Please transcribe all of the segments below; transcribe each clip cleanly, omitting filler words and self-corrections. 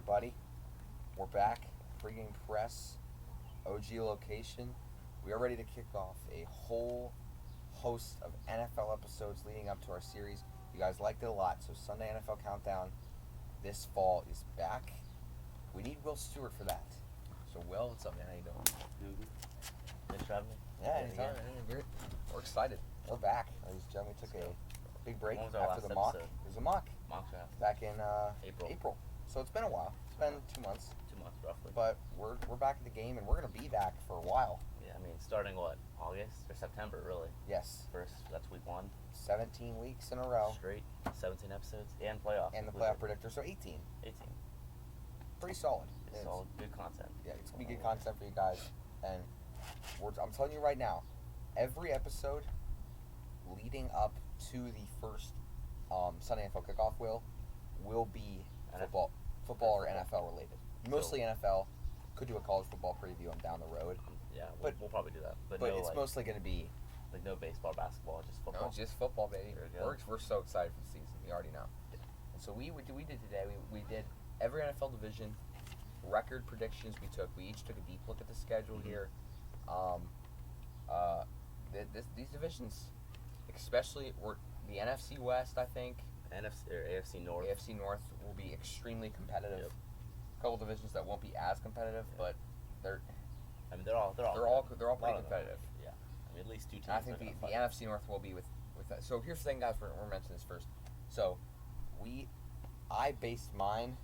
everybody. We're back. Pregame press, OG location. We are ready to kick off a whole host of NFL episodes leading up to our series. You guys liked it a lot, so Sunday NFL Countdown this fall is back. We need Will Stewart for that. So, Will, what's up, man? How you doing? Thanks for having me. Yeah, anytime. We're excited. We're back. Ladies and gentlemen, we took a big break When was our after the last mock. episode? It was a mock Draft. back in April. So it's been a while. It's been 2 months. 2 months, roughly. But we're back at the game, and we're going to be back for a while. Yeah, I mean, starting what? August or September, really? Yes. First, that's week 1. 17 weeks in a row. Straight, 17 episodes, and playoff. And the playoff predictor, so 18. 18. Pretty solid. It's solid, good content. Yeah, it's going to be good content for you guys. And I'm telling you right now, every episode leading up to the first Sunday NFL Kickoff will be football or NFL related. Mostly NFL. Could do a college football preview down the road. Yeah, but we'll probably do that. But no, it's mostly going to be... Like no baseball, basketball, just football. No, just football, baby. We're so excited for the season. We already know. Yeah. And so we did today, we did every NFL division, record predictions we took. We each took a deep look at the schedule here. These divisions, especially the NFC West, I think. NFC or AFC North. AFC North will be extremely competitive. Yep. A couple divisions that won't be as competitive, but they're all pretty competitive. Yeah, I mean at least 2 teams. And I think the NFC North will be with that. So here's the thing, guys. We're mentioning this first. So I based mine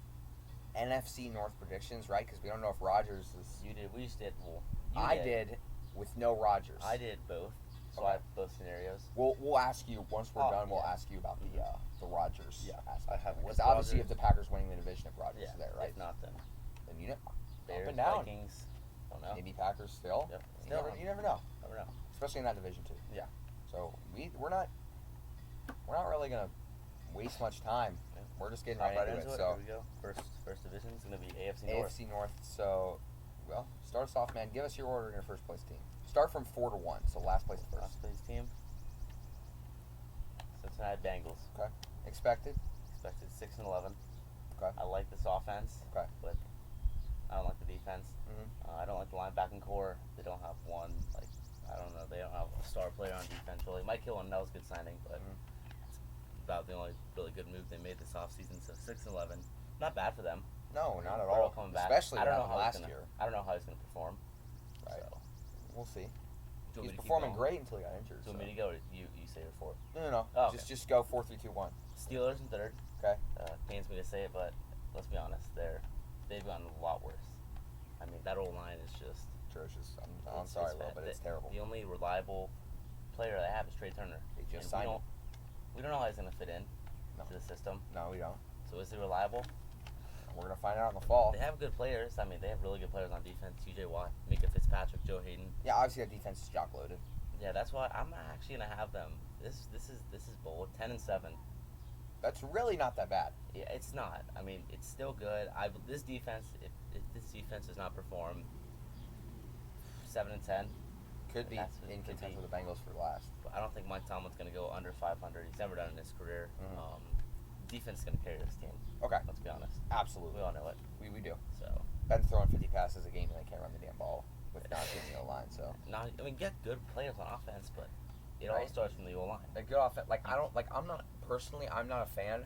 NFC North predictions, right? Because we don't know if Rodgers is. You did. We just did. Well, I did with no Rodgers. I did both. So Okay. I have both scenarios. We'll ask you once we're done. Yeah. We'll ask you about the Rodgers. Yeah, aspect. I have. Because obviously, if the Packers winning the division, if Rodgers Yeah, is there, right? If not, then you know, Bears, up and down. Vikings. Don't know. Maybe Packers still. Yep. You never know. Never know. Especially in that division too. Yeah. So we're not really gonna waste much time. Yeah. We're just getting Hop right into it. So here we go. First division is gonna be AFC North. AFC North. So, well, start us off, man. Give us your order in your first place team. Start from 4 to 1. So last place first. Last place team. Cincinnati Bengals. Okay. Expected. 6-11. Okay. I like this offense. Okay. But I don't like the defense. Mm-hmm. I don't like the linebacking core. They don't have one. I don't know. They don't have a star player on defense. Really, Mike Hill and that was a good signing, but it's about the only really good move they made this offseason. So 6-11, not bad for them. No, not at They're all. coming back. Especially I don't know how last he's gonna, year. I don't know how he's going to perform. Right. So. We'll see. Do you want me He's to keep performing going? great until he got injured. Do you want me to go? Or you say your 4? No. Oh, okay. Just go 4, 3, 2, 1. Steelers in 3rd. Okay. Pains me to say it, but let's be honest, they've gotten a lot worse. I mean, that old line is just Atrocious. I'm sorry, Will, but it's terrible. The only reliable player they have is Trey Turner. They just And signed him. we don't know how he's going to fit in No. to the system. No, we don't. So is he reliable? We're gonna find out in the fall. They have good players. I mean, they have really good players on defense. T.J. Watt, Mika Fitzpatrick, Joe Hayden. Yeah, obviously that defense is jock loaded. Yeah, that's why I'm actually going to have them. This is bold. 10-7. That's really not that bad. Yeah, it's not. I mean, it's still good. This defense, if this defense does not perform, 7-10. Could be That's what in it could contention be. with the Bengals for last. But I don't think Mike Tomlin's going to go under 500. He's never done it in his career. Mhm. Defense is going to carry this team. Okay. Let's be honest. Absolutely. We all know it. We do. So, Ben's throwing 50 passes a game and they can't run the damn ball with not being the O-line, so. get good players on offense, but it all Right. starts from the O-line. A good offense. I'm not a fan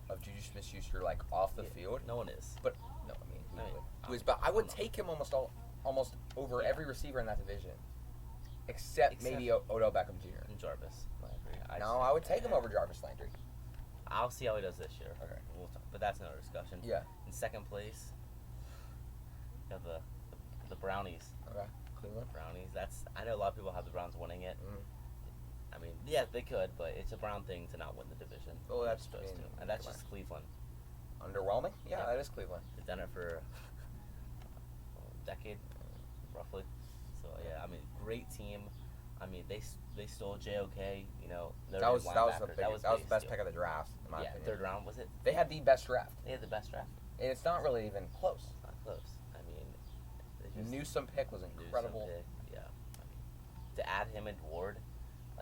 of Juju Smith-Schuster, off the field. No one is. But, no, I mean, who is? But I would take him almost over every receiver in that division. Except maybe Odell Beckham Jr. And Jarvis Landry. I would take him over Jarvis Landry. I'll see how he does this year. Okay. We'll talk, but that's another discussion. Yeah. In second place, you have the Brownies. Okay. Cleveland. Brownies. I know a lot of people have the Browns winning it. Mm. I mean, yeah, they could, but it's a Brown thing to not win the division. Well, They're that's- supposed I mean, to, and that's come just Cleveland. Underwhelming? Yeah, Yeah. that is Cleveland. They've done it for a decade, roughly. So yeah, I mean, great team. I mean, they stole JOK. You know, That was the biggest best deal. pick of the draft, in my Yeah, opinion. 3rd round was it? They had the best draft, They had the best draft. and it's not really even close. Not close. I mean, they just Newsome pick was Newsome incredible. pick, yeah. I mean, to add him and Ward,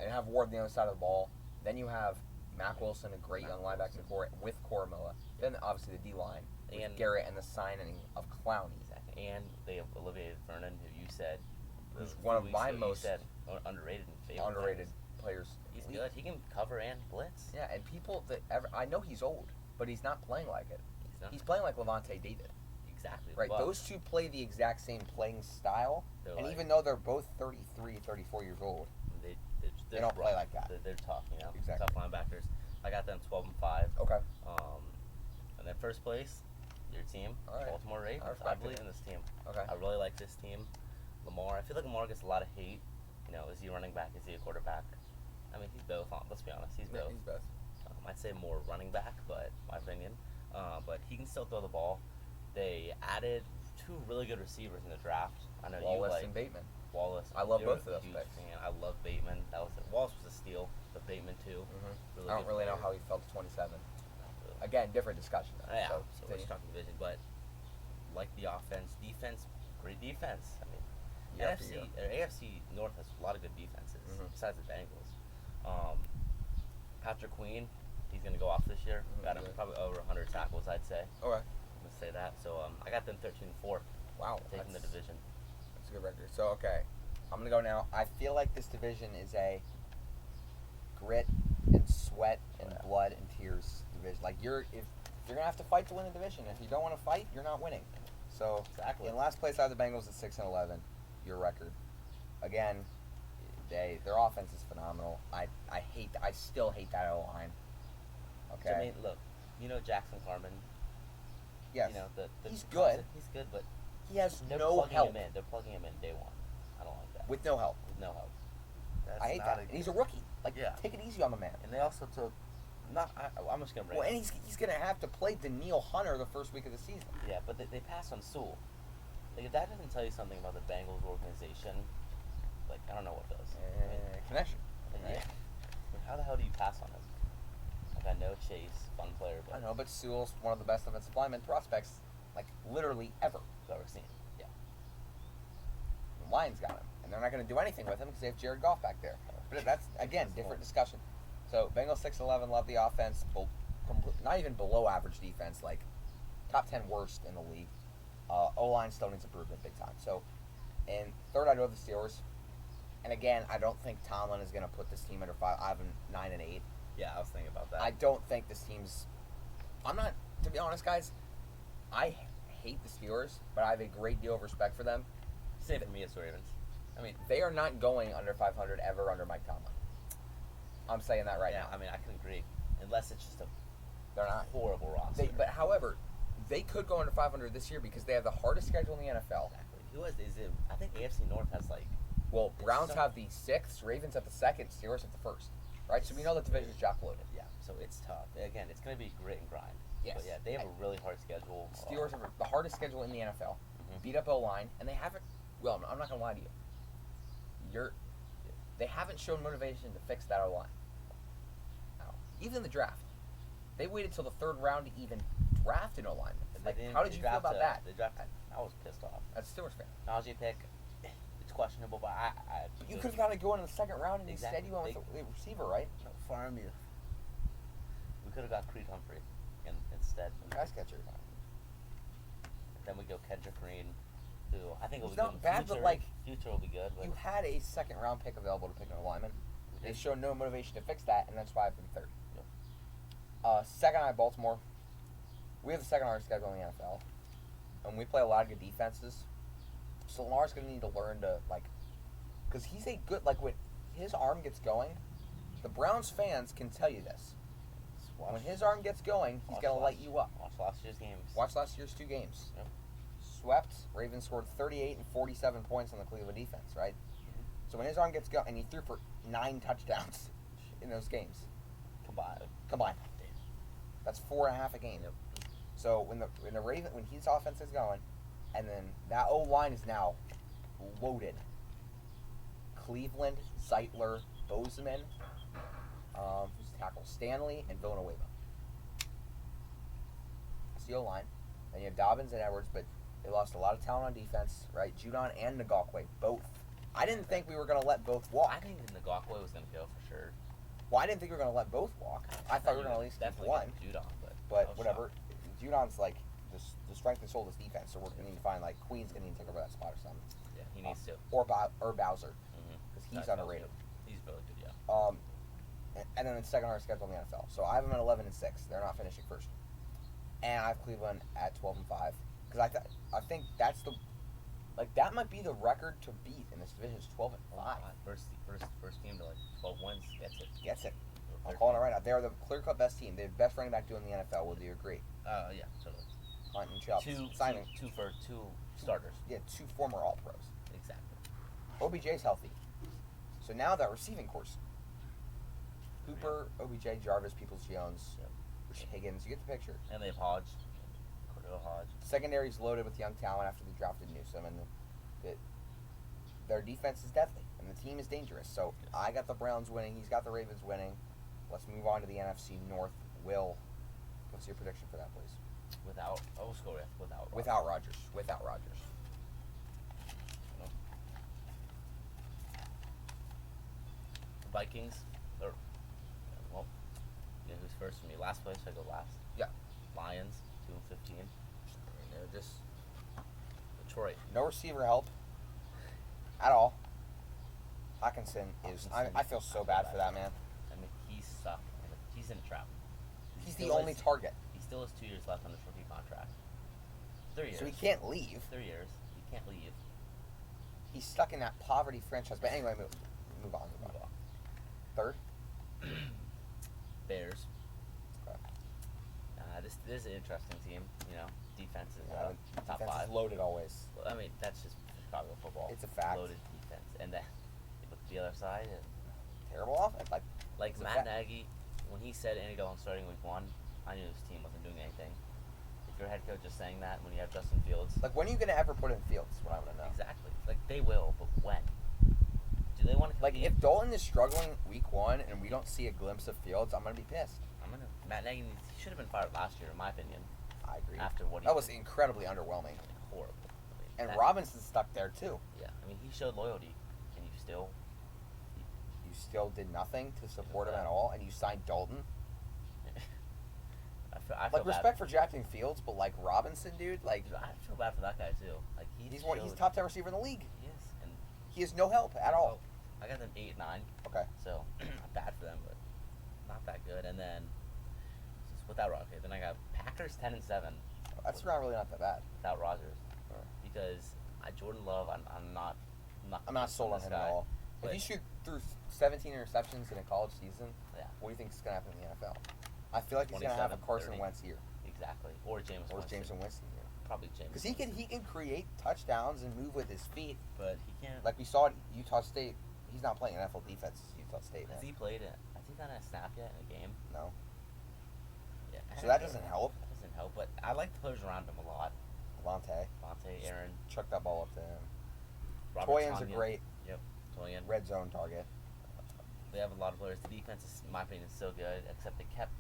And have Ward on the other side of the ball. Then you have Mack Wilson, a great young linebacking core with Koromoa. Then obviously the D line. with And Garrett and the signing of Clowney. Exactly. And they have Olivier Vernon, who you said who's one of my most underrated and favorite underrated players. He's good. He can cover and blitz. Yeah, and people I know he's old, but he's not playing like it. He's playing like Levante David. Exactly. Right, those two play the exact same playing style, and even though they're both 33, 34 years old, they don't play like that. They're tough, you know. Exactly. Tough linebackers. I got them 12-5. Okay. And then first place, your team, right. Baltimore Ravens. I believe in this team. Okay. I really like this team. Lamar, I feel like Lamar gets a lot of hate. You know, is he a running back? Is he a quarterback? I mean, he's both. Let's be honest, he's both. He's both. I'd say more running back, but my opinion. But he can still throw the ball. They added 2 really good receivers in the draft. I know Wallace you like and Bateman. Wallace. I love both of those picks. Man, I love Bateman. Wallace was a steal, but Bateman too. Mm-hmm. I don't really know how he felt at 27. Again, different discussion. Yeah, so we're just talking division, but like the defense, great defense. I mean, AFC North has a lot of good defenses besides the Bengals. Patrick Queen, he's gonna go off this year. Got him probably over 100 tackles, I'd say. Okay. I'm gonna say that. So I got them 13-4. Wow. Taking the division. That's a good record. So okay, I'm gonna go now. I feel like this division is a grit and sweat and blood and tears division. Like if you're gonna have to fight to win the division. If you don't want to fight, you're not winning. So exactly. In last place, I have the Bengals at 6-11. Your record. Again, their offense is phenomenal. I still hate that O-line. Okay. So, I mean, look, you know Jackson Carman. Yes. You know he's good. He's good, but he has they're no plugging help. him in. They're plugging him in day one. I don't like that. With no help. With no help. I hate that. And he's a rookie. Like, take it easy on the man. And they also took. I'm just gonna bring. Well, and he's gonna have to play Daniil Hunter the first week of the season. Yeah, but they passed on Sewell. Like, if that doesn't tell you something about the Bengals organization, like, I don't know what does. Connection. Right? Yeah. I mean, how the hell do you pass on him? Like, I know Chase, fun player, but I know, but Sewell's one of the best offensive lineman prospects, like, literally ever. I've ever seen. Yeah. The Lions got him, and they're not going to do anything with him because they have Jared Goff back there. But that's, again, different discussion. So, Bengals 6-11, love the offense. Not even below average defense, like, top 10 worst in the league. O-line still needs improvement big time. So, and third, I do have the Steelers. And again, I don't think Tomlin is going to put this team under 5. I have them 9-8. Yeah, I was thinking about that. I don't think this team's. I'm not, to be honest, guys. I hate the Steelers, but I have a great deal of respect for them. Same for me as Ravens. I mean, they are not going under 500 ever under Mike Tomlin. I'm saying that right now. I mean, I can agree, unless it's just they're not horrible roster. But however, they could go under 500 this year because they have the hardest schedule in the NFL. Exactly. Who is it? I think AFC North has like. Well, Browns have the 6th, Ravens have the 2nd, Steelers have the 1st. Right? So we know the division is jock loaded. Yeah. So it's tough. Again, it's going to be grit and grind. Yes. But yeah, they have a really hard schedule. Steelers have the hardest schedule in the NFL. Beat up O-line, and they haven't. Well, I'm not going to lie to you. They haven't shown motivation to fix that O-line. Even in the draft, they waited till the 3rd round to even draft an O-lineman. Like, how did you feel about that? I was pissed off. As a Steelers fan. Technology pick, it's questionable, but But you could have gotten to go in the 2nd round, and instead you went with the receiver, right? No, farm you. We could have got Creed Humphrey instead. Pass catcher. Then we go Kendrick Green, who I think will be not good. bad, but like future will be good. But you had a 2nd round pick available to pick an lineman. They showed no motivation to fix that, and that's why I've been 3rd. Yep. Second, I have Baltimore. We have the 2nd hardest schedule in the NFL, and we play a lot of good defenses. So Lamar's going to need to learn to, like, because he's a good, like, when his arm gets going, the Browns fans can tell you this. When his arm gets going, he's going to light you up. Watch last year's games. Watch last year's 2 games. Yep. Swept. Ravens scored 38 and 47 points on the Cleveland defense, right? Mm-hmm. So when his arm gets going, and he threw for 9 touchdowns in those games. Combined. That's 4.5 a game. Yep. So when his offense is going, and then that O-line is now loaded. Cleveland, Zeitler, Bozeman, who's tackle? Stanley, and Villanueva. That's the O-line. Then you have Dobbins and Edwards, but they lost a lot of talent on defense, right? Judon and Ngakwe, both. I didn't think we were going to let both walk. I think Ngakwe was going to go for sure. Well, I didn't think we were going to let both walk. I thought we were going to at least keep one. Judon, but whatever. Judon's like the strength and soul of this defense. So we're going to need to find like Queen's going to need to take over that spot or something. Yeah, he needs to. Or Bowser, because he's underrated. He's really good, yeah. And then the second hardest schedule in the NFL. So I have them at 11-6. They're not finishing first. And I have Cleveland at 12-5 because I think that's the that might be the record to beat in this division is 12-5. First team to 12 wins Gets it. I'm calling it right now. They're the clear-cut best team. They're the best running back doing in the NFL. Would you agree? Yeah, totally. Hunt and Chubb. Simon. Two starters. Yeah, 2 former All-Pros. Exactly. OBJ's healthy. So now that receiving course. Cooper, OBJ, Jarvis, Peoples-Jones, Higgins. You get the picture. And they have Hodge. Cordell Hodge. Secondary's loaded with young talent after they drafted Newsome, and their defense is deadly, and the team is dangerous. So I got the Browns winning. He's got the Ravens winning. Let's move on to the NFC North. Will, what's your prediction for that, please? We'll score without Rodgers. Without Rodgers. Vikings. Well, you know who's first for me? Last place, I go last. Yeah. Lions, 2-15. They're just Detroit. No receiver help at all. Hawkinson is. I feel so bad for that man. I mean, he sucked. He's in a trap. He's the only target. He still has 2 years left on his rookie contract. 3 years. So he can't leave. 3 years. He can't leave. He's stuck in that poverty franchise. But anyway, move on. Third? Bears. Okay. This is an interesting team. You know, defense is top defense 5. Is loaded always. I mean, that's just Chicago football. It's a fact. Loaded defense, and then you look at the other side. And terrible offense. Like Matt Nagy, when he said Andy Dalton starting week 1, I knew this team wasn't doing anything. If your head coach is saying that when you have Justin Fields, when are you gonna ever put in Fields? What I want to know. Exactly. They will, but when? Do they want to compete? If Dalton is struggling week 1 and we don't see a glimpse of Fields, I'm gonna be pissed. Matt Nagy, he should have been fired last year, in my opinion. I agree. After what that was incredibly underwhelming. Horrible. And Robinson's stuck there too. Yeah, he showed loyalty, and you still did nothing to support him at all, and you signed Dalton. I feel respect for drafting Fields, but Robinson, dude, I feel bad for that guy too. He's top 10 receiver in the league. He is, and he has no help at all. I got them 8-9. Okay. So not bad for them, but not that good. And then without Rodgers, then I got Packers 10-7. That's really not that bad. Without Rodgers, because Jordan Love, I'm not sold on him at all. If you shoot through 17 interceptions in a college season, what do you think is going to happen in the NFL? I feel like he's going to have a Carson Wentz year. Exactly. Or Jameis Winston year. Probably Jameis. Because he can create touchdowns and move with his feet. But he can't. Like we saw at Utah State, he's not playing NFL defense at Utah State. Has he played it? Has he gotten a snap yet in a game? No. Yeah. So that doesn't help. That doesn't help, but I like the players around him a lot. Devontae, Aaron. Chuck that ball up to him. Toyan's are great. Yep. Toyan. Red zone target. They have a lot of players. The defense is, in my opinion, is so good, except they kept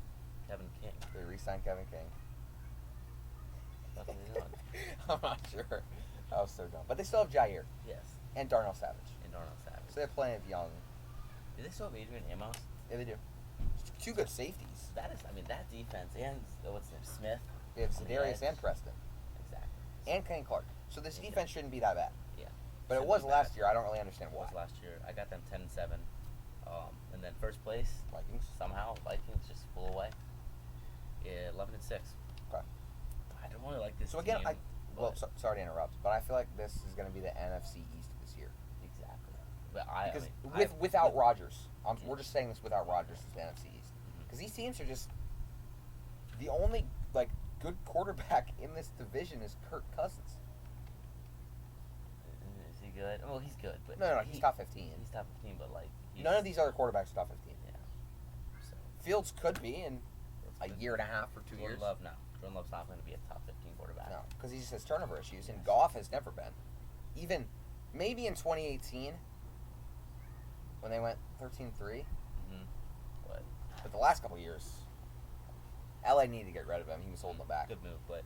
Kevin King. They re-signed Kevin King. Nothing to do. I'm not sure. That was so dumb. But they still have Jair. Yes. And Darnell Savage. So they have plenty of young. Do they still have Adrian Amos? Yeah, they do. 2 good safeties. That defense. And what's his name? Smith. They have Za'Darius and Preston. Exactly. And Kenny Clark. So this defense shouldn't be that bad. Yeah. But it was last year. I don't really understand why. It was last year. I got them 10-7. And then first place, Vikings. Somehow Vikings just flew away. Yeah, 11-6. Okay. I don't really like this. So again, team, sorry to interrupt, but I feel like this is going to be the NFC East this year. Exactly. But without Rodgers, we're just saying this without Rodgers is the NFC East, because these teams are just the only good quarterback in this division is Kirk Cousins. Is he good? Well, he's good, but no, he's top 15. He's top 15, but none of these other quarterbacks are top 15. Yeah. So Fields could be in a year and a half or 2 years. Jordan Love's not going to be a top 15 quarterback. No, because he just has turnover issues, and Goff has never been. Even maybe in 2018 when they went 13-3. But the last couple of years, LA needed to get rid of him. He was holding them back. Good move, but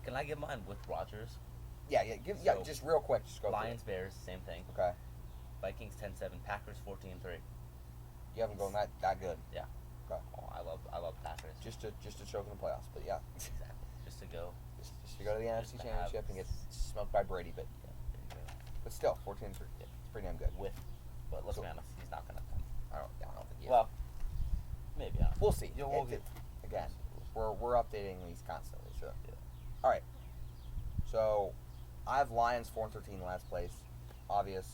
can I get mine with Rodgers? Yeah. Just real quick, just go. Lions, Bears, same thing. Okay. Vikings 10-7, Packers 14-3. You haven't gone that good. Yeah. Okay. Oh, I love Packers. Just to choke in the playoffs, but yeah. Exactly. Just to go. Just to go to the NFC to Championship and get smoked by Brady, but still 14-3. It's pretty damn good. But let's be honest, he's not gonna. I don't think he is. Well, maybe not. We'll see. Again, we're updating these constantly. So, all right. So, I have Lions 4-13 last place. Obvious.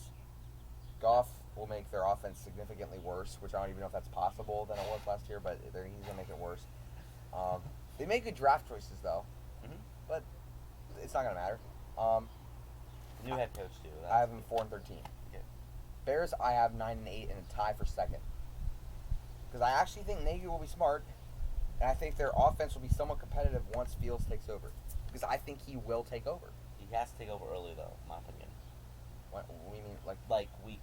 Goff will make their offense significantly worse, which I don't even know if that's possible than it was last year, but he's gonna make it worse. They make good draft choices though, but it's not gonna matter. New head coach too. I have them 4-13. Okay. Bears, I have 9-8 and a tie for second. Because I actually think Nagy will be smart, and I think their offense will be somewhat competitive once Fields takes over. Because I think he will take over. He has to take over early though, in my opinion. What do you mean, like week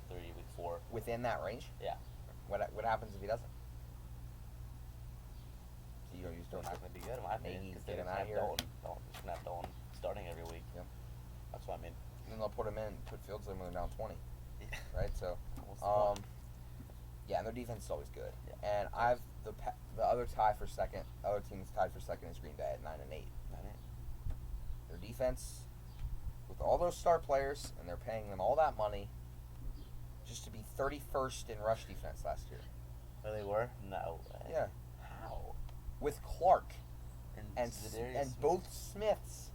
3, week 4. Within that range? Yeah. What happens if he doesn't? So you don't use It's not going to be good in my opinion. Nagy's Because they're getting going to out of have here. Dalton. Just going to have Dalton starting every week. Yep. That's what I mean. And then they'll put him in, put Fields in when they're down 20. Yeah. Right? So, What's the point? yeah, and their defense is always good. Yeah. And I have the other tie for second. Other team's tied for second is Green Bay at 9-8. Their defense, with all those star players, and they're paying them all that money, just to be 31st in rush defense last year. Where they were? No. Yeah. How? With Clark and Zadarius both Smiths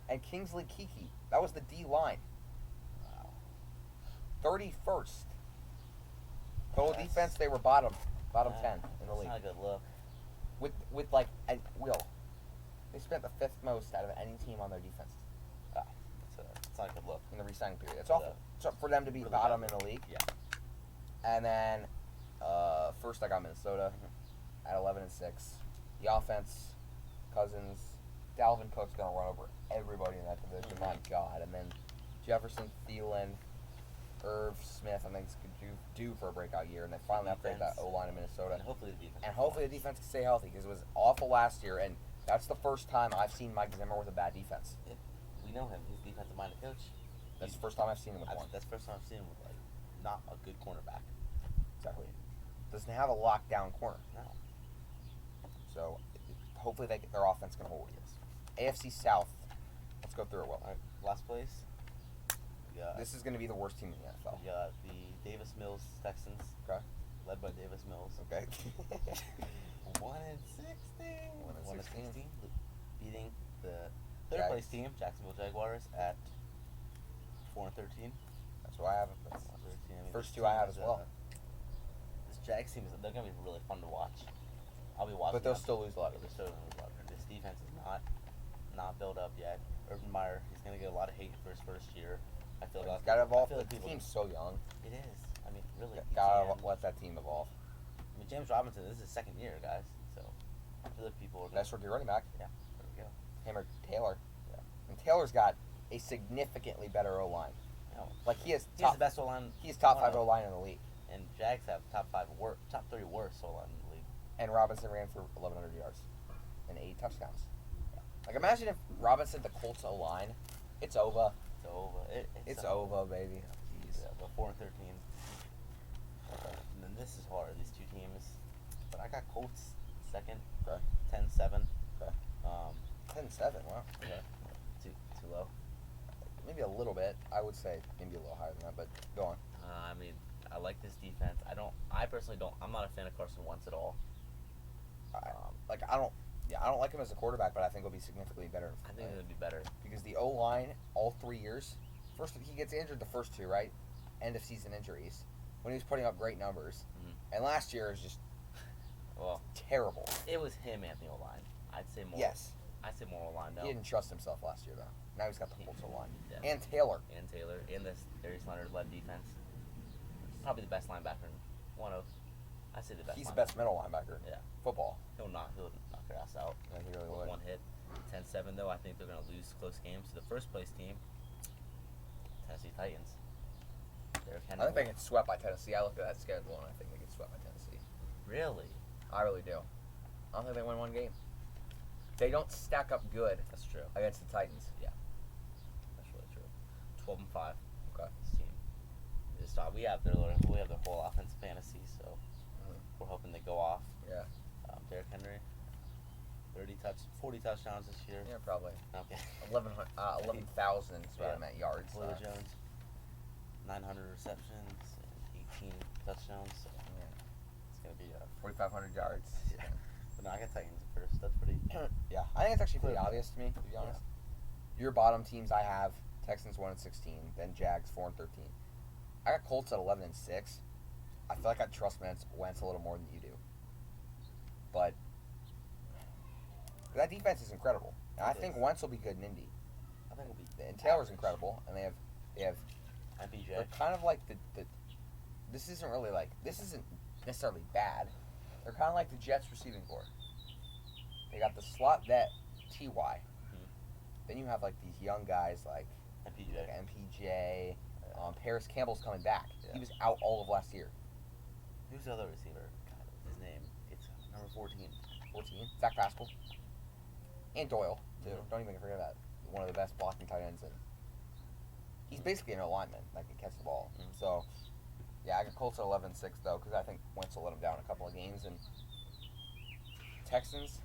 and Kingsley Keke. That was the D line. Wow. 31st. Total That's- defense, they were bottom 10 in the league. That's not a good look. With like, and they spent the 5th most out of any team on their defense It's not a good look. in the re-signing period. It's awful. So for them to be for the bottom in bad the league. Yeah. And then, first I got Minnesota at 11-6. The offense, Cousins, Dalvin Cook's gonna run over everybody in that division. My God. And then Jefferson, Thielen, Irv, Smith. I think it's due for a breakout year. And they finally upgraded that O-line in Minnesota. And hopefully the defense. And hopefully the defense can stay healthy because it was awful last year. And that's the first time I've seen Mike Zimmer with a bad defense. We know him. He's a defensive-minded coach. That's the first time I've seen him with one. That's the first time I've seen him with not a good cornerback. Exactly. Doesn't have a lockdown corner. No. So hopefully their offense can hold. Yes. AFC South. Let's go through it. Well, All right. Last place. We got, this is going to be the worst team in the NFL. we got the Davis Mills Texans. Okay. Led by Davis Mills. Okay. 1-16. 1-16. Beating the third Jags. place team, Jacksonville Jaguars, at 4-13. That's what I have. That's 4-13. I mean, first this two I team have is, as well. This Jags team they're gonna be really fun to watch. I'll be watching. But they'll them. still lose a lot. They're still gonna lose a lot. This defense is not built up yet. Urban Meyer, he's gonna get a lot of hate for his first year. I feel like Got to evolve. I feel like The people, team's so young. It is. I mean, really. Got to let that team evolve. I mean, James Robinson. This is his second year, guys. So I feel like people are. Best rookie running back. Yeah. There we go. Him or Taylor. Yeah. And Taylor's got a significantly better O-line. No. Like he has He's top. the best O-line. He's top one 5 of- O-line in the league. And Jags have top 3 worst O-line in the league. And Robinson ran for 1,100 yards and 8 touchdowns. Like imagine if Robinson the Colts O-line. It's over. It's over. It's over, baby. Jeez. Yeah, but 4-13. And then this is hard. These two teams. But I got Colts second. Okay. 10-7. Okay. 10-7. Wow. Okay. Too low. Maybe a little bit. I would say maybe a little higher than that, but go on. I mean, I like this defense. I personally don't. I'm not a fan of Carson Wentz at all. I don't like him as a quarterback, but I think he'll be significantly better. I think it'll be better. Because the O-line, all 3 years, first he gets injured the first 2, right? End of season injuries. When he was putting up great numbers. Mm-hmm. And last year was just Well, terrible. it was him and the O-line. I'd say more. Yes. I'd say more O-line. No. He didn't trust himself last year, though. Now he's got the Colts O-line. Yeah. And Taylor. And Taylor. And this Darius Leonard-led defense. Probably the best linebacker. One of. I'd say the best. He's the linebacker. best middle linebacker. Yeah. Football. He'll knock your ass out. Yeah, he really with would. one hit. 10-7 though. I think they're gonna lose close games to the first place team, Tennessee Titans. I think they get swept by Tennessee. I looked at that schedule and I think they get swept by Tennessee. Really? I really do. I don't think they win one game. They don't stack up good That's true. against the Titans. Yeah. That's really true. 12-5. Okay. This team. We have their whole offensive fantasy, so we're hoping they go off. Yeah. Derrick Henry. 40 touchdowns this year. Yeah, probably. Okay. 11,000 is what I meant yards. Julio Jones, 900 receptions, and 18 touchdowns. So Yeah. it's gonna be 4,500 yards. Yeah. But no, I got Titans at first. That's pretty. Yeah, I think it's actually pretty obvious to me, to be honest. Your bottom teams I have Texans 1-16, then Jags 4-13. I got Colts at 11-6. I feel like I trust Wentz a little more than you do, but that defense is incredible. And I think Wentz will be good in Indy. I think it'll be. And Taylor's incredible, and they have. MPJ. They're kind of like the. This isn't necessarily bad. They're kind of like the Jets receiving corps. They got the slot vet Ty. Mm-hmm. Then you have like these young guys like MPJ. Paris Campbell's coming back. Yeah. He was out all of last year. Who's the other receiver? God, his name. It's number 14. 14. Zach Pascal. And Doyle, too. Mm-hmm. Don't even forget about one of the best blocking tight ends. And he's basically an lineman that can catch the ball. Mm-hmm. So, yeah, I got Colts at 11-6, though, because I think Wentz will let him down a couple of games. And Texans,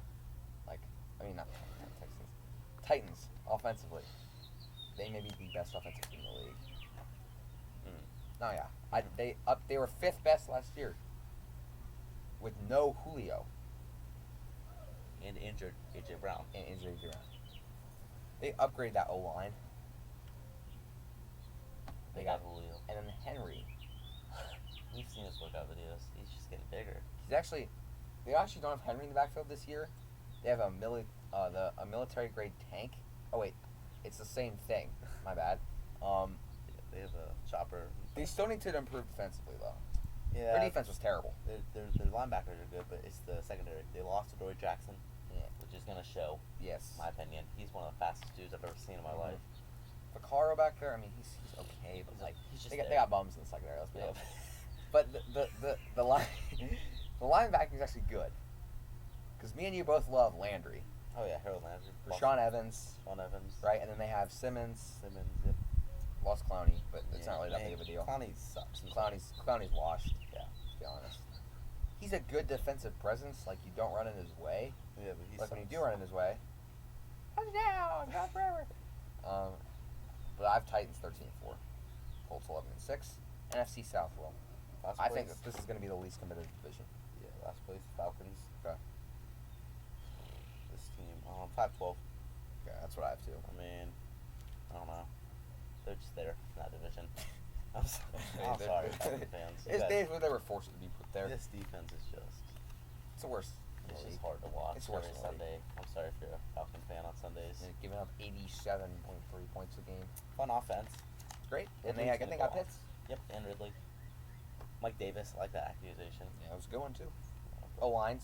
not Texans. Titans, offensively. They may be the best offensive team in the league. No, yeah. They were 5th best last year with no Julio. And injured A.J. Brown. They upgraded that O-line. They got Julio. And then Henry. We've seen his workout videos. He's just getting bigger. They actually don't have Henry in the backfield this year. They have a military grade tank. Oh wait, it's the same thing. My bad. They have a chopper. They still need to improve defensively though. Yeah. Their defense was terrible. Their linebackers are good, but it's the secondary. They lost to Dory Jackson, which is gonna show. Yes. In my opinion, he's one of the fastest dudes I've ever seen in my life. Vaccaro back there, he's okay, but he's just they got bums in the secondary. Let's be honest. But the linebacking is actually good. Because me and you both love Landry. Oh yeah, Harold Landry. Rashawn Evans. Right, and then they have Simmons. Yep. Lost Clowney, but it's not really that big of a deal. Clowney sucks. Clowney's washed. Yeah, to be honest. He's a good defensive presence. Like you don't run in his way. Yeah, but he's when you do run in his way, touchdown, God forever. But I have Titans 13-4, Colts 11-6, NFC South. Well, I think that this is going to be the least competitive division. Yeah, last place Falcons. Okay. This team, 5-12. Okay, that's what I have too. I mean, I don't know. They're just there in that division. I'm sorry, Falcon fans. It's days where they were forced to be put there. This defense is just. It's the worst. It's just hard to watch every Sunday. I'm sorry if you're a Falcon fan on Sundays. Giving up 87.3 points a game. Fun offense. Great. And they got Pitts. Yep, and Ridley. Mike Davis, I like that accusation. Yeah, it was a good one too. O-lines,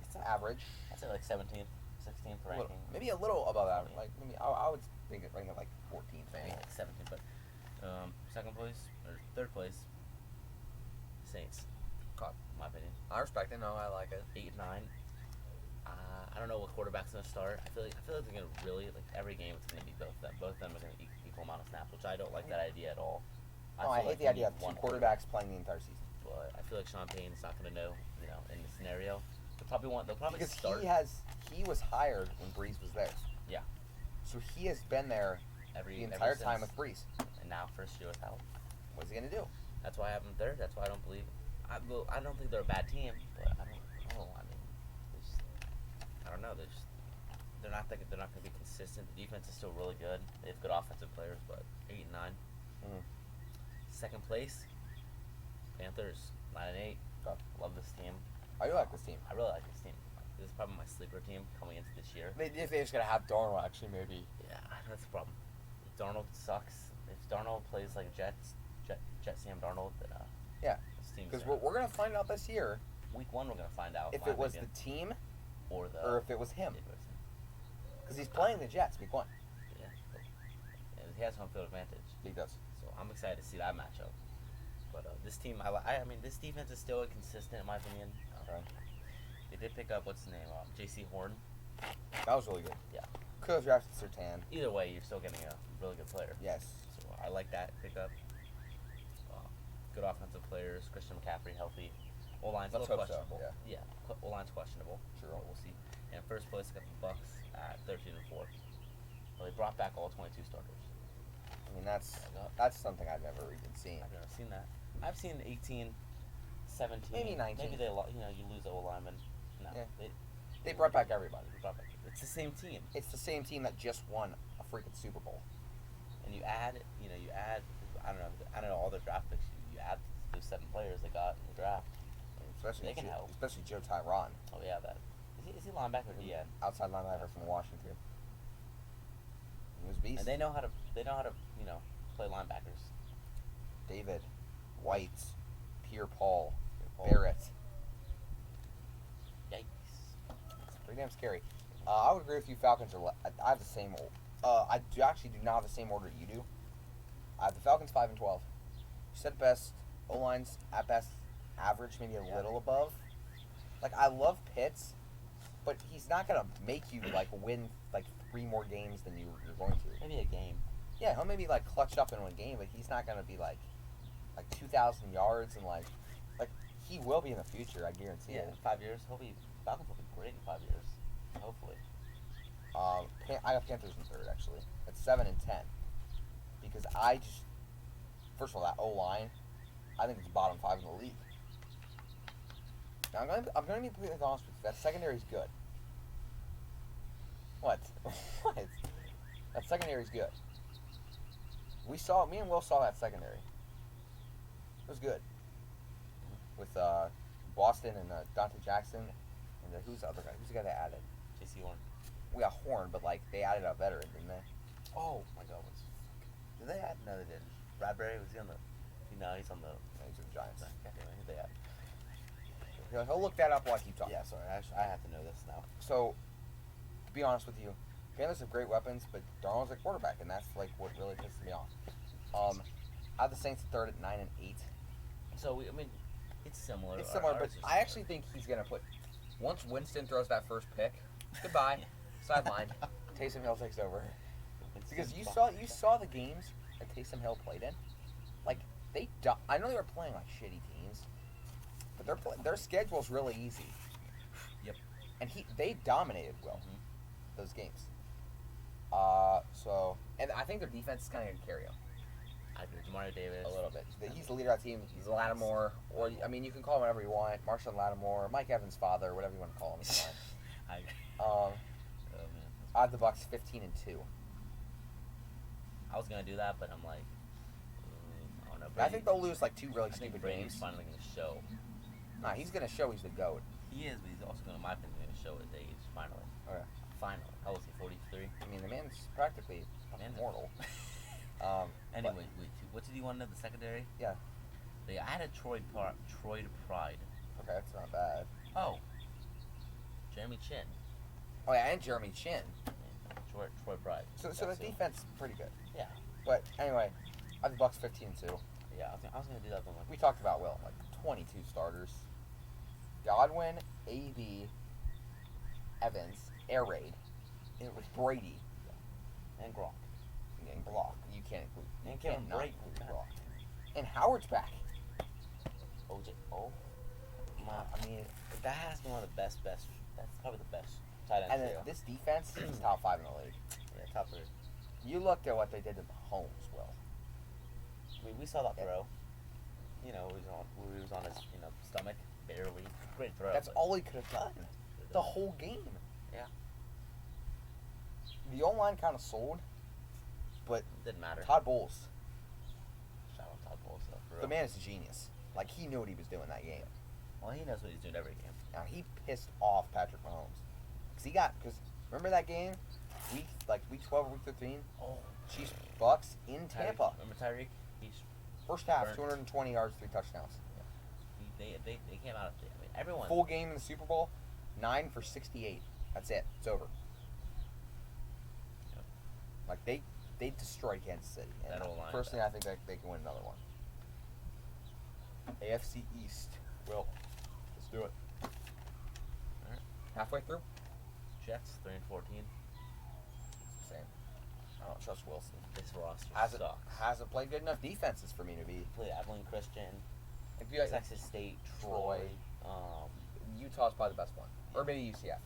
it's average. I'd say like 17th, 16th ranking. Maybe a little above average. Like maybe I would think it ranking like 14th maybe. Like 17th, but second place or third place, Saints. In my opinion. I respect it. No, I like it. 8-9. I don't know what quarterback's gonna start. I feel like they're gonna really every game it's gonna be both of them. Both of them are gonna equal amount of snaps, which I don't like that idea at all. I hate the idea of two quarterbacks playing the entire season. But I feel like Sean Payton's not gonna know, in the scenario. They'll probably start. He was hired when Breeze was there. Yeah. So he has been there the entire time with Breeze. And now first year without. What's he gonna do? That's why I have them third. That's why I don't believe. I don't think they're a bad team, but I don't know. I mean, I don't know. They're not going to be consistent. The defense is still really good. They have good offensive players, but 8-9. Mm-hmm. Second place, Panthers 9-8. Love this team. I do like this team. I really like this team. This is probably my sleeper team coming into this year. If they just gonna have Darnold, actually, maybe. Yeah, that's the problem. If Darnold sucks, if Darnold plays like Jet Sam Darnold, then yeah. Because we're gonna find out this year. Week 1, we're gonna find out if it was the team or if it was him. Because he's playing the Jets week 1. Yeah. He has home field advantage. He does. So I'm excited to see that matchup. But this team, this defense is still inconsistent in my opinion. Okay. They did pick up what's his name, J.C. Horn. That was really good. Yeah. Could have drafted Surtain. Either way, you're still getting a really good player. Yes. So I like that pickup. Good offensive players. Christian McCaffrey healthy. O-line's a little questionable. So, yeah. O-line's questionable. Sure. We'll see. And first place got the Bucks at 13-4. Well, they brought back all 22 starters. I mean, that's something I've never even seen. I've never seen that. I've seen 18, 17. Maybe 19. Maybe you lose a lineman. No, yeah. They brought back everybody. It's the same team. It's the same team that just won a freaking Super Bowl. And you add, I don't know all their draft picks. You add those 7 players they got in the draft. Especially they can help. Especially Joe Tyron. Oh yeah, that. Is he linebacker or DN? Outside linebacker from Washington. He was a beast. And they know how to play linebackers. David, White, Pierre-Paul, Barrett. Yikes. It's pretty damn scary. I would agree with you. Falcons are. I have the same. I actually do not have the same order you do. I have the Falcons 5-12. You said best. O-line's at best average, maybe a little above. Like, I love Pitts, but he's not gonna make you win 3 more games than you're going to. Maybe a game. Yeah, he'll maybe clutch up in one game, but he's not gonna be like 2,000 yards and he will be in the future. I guarantee it. In 5 years, Falcons will be great in 5 years. Hopefully. I have Panthers in third actually. At 7-10, because first of all, that O line, I think it's bottom 5 in the league. Now I'm gonna be completely honest with you. That secondary is good. What? What? That secondary is good. Me and Will saw that secondary. It was good. With Boston and Dante Jackson, and who's the other guy? Who's the guy they added? J.C. Horn. We got Horn, but they added a veteran, didn't they? Oh my God! Did they add? No, they didn't. Bradbury, was he on the? No, he's on the. No, he's with the Giants. God damn it, who'd they add? He'll look that up while I keep talking. Yeah, sorry, I have to know this now. So, to be honest with you, Panthers have great weapons, but Darnold's a quarterback, and that's what really pisses me off. I have the Saints third at 9-8. So it's similar. It's similar, but I actually think he's gonna put. Once Winston throws that first pick, goodbye, sideline. Taysom Hill takes over. Because you saw the games that Taysom Hill played in. I know they were playing shitty teams, but their schedule's really easy. Yep. And they dominated those games. And I think their defense is kind of gonna carry them. I agree. Demario Davis. A little bit. He's the leader of that team. He's Lattimore, or you can call him whatever you want. Marshawn Lattimore, Mike Evans' father, whatever you want to call him. He's fine. I agree. Oh man. I have the Bucks 15-2. I was gonna do that, but I'm like, I don't know. I think they'll lose 2 really stupid Brady's games. finally gonna show. Nah, he's gonna show he's the GOAT. He is, but he's also gonna, in my opinion, show his age finally. Okay. Finally. How old is he? 43. I mean, the man's practically immortal. Anyway, what did you want to know? The secondary? Yeah. They added Troy Pride. Okay, that's not bad. Oh. Jeremy Chin. Oh yeah, and Jeremy Chin. Yeah, Troy Pride. So the defense is pretty good. Yeah. But anyway, I have the Bucks 15-2. Yeah, I was gonna do that, but we talked about 22 starters. Godwin, A.B., Evans, Air Raid. It was Brady. And Gronk. And Block. You can't include. And Kevin Brady. Gronk. And Howard's back. OJ. Oh. I mean, that has been one of the best. That's probably the best tight end. And this defense is top 5 in the league. Yeah, top 3. You looked at what they did to Mahomes, Will. I mean, we saw that throw. He was on his stomach, barely. Great throw. That's all he could have done. The whole game. Yeah. The O-line kind of sold, but didn't matter. Todd Bowles. Shout out Todd Bowles, though. The man is a genius. He knew what he was doing that game. Well, he knows what he's doing every game. Now, he pissed off Patrick Mahomes. Because remember that game? Week 12 or week 13? Oh. Chiefs Bucks in Tampa. Remember Tyreek? First half, 220 yards, 3 touchdowns. Yeah. They came out of it. I mean, everyone. Full game in the Super Bowl, 9 for 68. That's it. It's over. Yep. They destroyed Kansas City. And personally, I think they can win another one. AFC East. Will. Let's do it. All right. Halfway through? Jets 3-14. Same. I don't trust Wilson. This roster sucks. Hasn't played good enough defenses for me to be. Played Abilene Christian, Texas State, Troy. Utah's probably the best one. Or maybe UCF.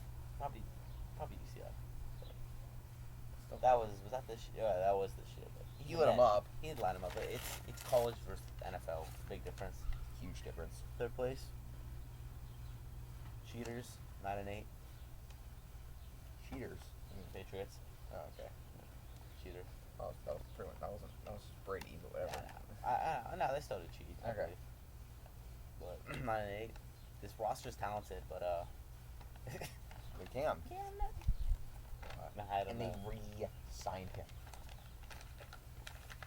probably UCF. That was that this year? Yeah, that was this year. But He lit him up. He did line him up. But it's college versus NFL. Big difference. Huge difference. Third place. Cheaters 9-8. Cheaters. Patriots. Oh, okay. Cheater. That was pretty much, that was Brady, but whatever. I know they still did cheat. Okay. But 9-8. This roster's talented, but They can. I don't And know. they re-signed him.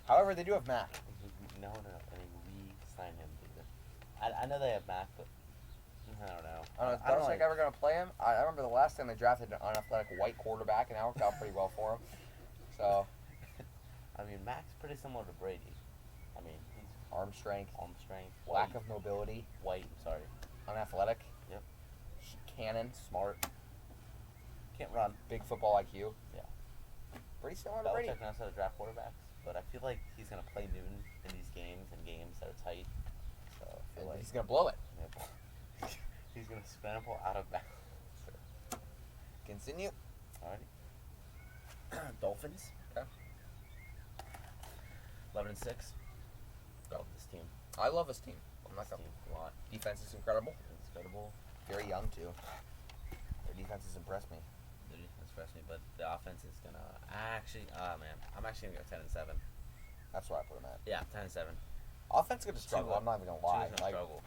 However, they do have Mac. No. And they re-signed him, dude. I know they have Mac, but I don't know. I don't know. Is Belichick ever going to play him? I remember the last time they drafted an unathletic white quarterback, and that worked out pretty well for him. So, I mean, Mac's pretty similar to Brady. I mean, he's arm strength, lack white, of mobility, sorry. unathletic. Yep. Cannon, Smart. Can't run. big football IQ. Yeah. Pretty similar to Brady. Belichick knows how to draft quarterbacks, but I feel like he's going to play Newton in these games that are tight. So I feel And like he's going to blow it. he's going to scramble out of bounds. Continue. Alrighty. Dolphins. Okay. 11-6. Love this team. I love his team. I'm not This gonna. team a lot. Defense is incredible. It's incredible. Very young too. Their defense has impressed me. The defense impressed me, but the offense is gonna man, I'm actually gonna go 10-7. That's where I put him at. Yeah, 10-7. Offense is going to struggle. I'm not even going to lie. Tua's gonna struggle.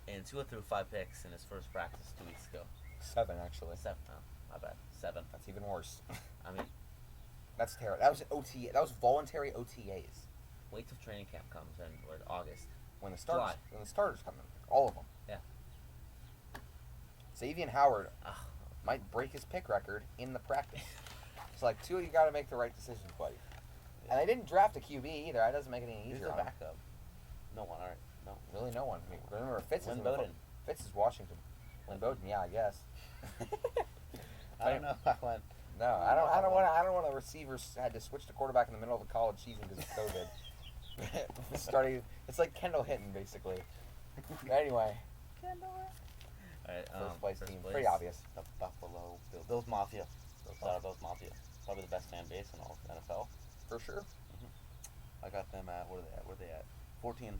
And Tua threw 5 picks in his first practice 2 weeks ago. 7 actually. 7. Oh, my bad. 7. That's even worse. I mean, That's terrible. That was OTA. That was voluntary OTAs. wait till training camp comes in August. When the July. starters come in, all of them. Yeah. Xavier Howard Ugh. might break his pick record in the practice. It's like, Tua, you got to make the right decisions, buddy. And they didn't draft a QB either. That doesn't make it any Who's easier. their on him. backup? No one. All right. No. Really, no one. I mean, remember, Fitz is Lynn in the Bowden. Fitz is Washington. Lynn Bowden, yeah, I guess. I don't know if I went. No, I don't want a receiver had to switch to quarterback in the middle of the college season because of COVID. Starting, it's like Kendall Hinton basically. But anyway, All right. first place team, place, pretty obvious. The Buffalo Bills Mafia. Bills Mafia. Probably the best fan base in all of NFL. For sure. I got them at where are they at? 14-3.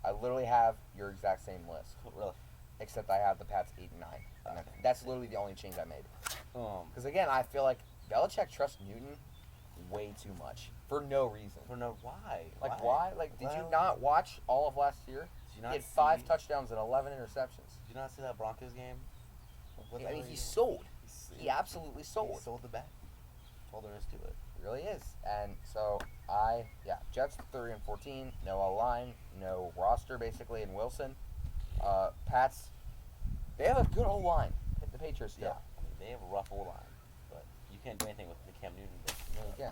I literally have your exact same list, Really? except I have the Pats 8 and 9. And that's literally the only change I made. Because Because again, I feel like Belichick trusts Newton way too much for no reason. why? Like why? Like, did you Well, not watch all of last year? Did you He not had 5 see- touchdowns and 11 interceptions. Did you not see that Broncos game? I mean, he sold. He absolutely He sold. sold the bet. That's all there is to it. He really is. And so Jets 3 and 14, no line, no roster basically, and Wilson. Pats, they have a good old line. The Patriots do. Yeah. I mean, they have a rough old line, but you can't do anything with the Cam Newton. Yeah.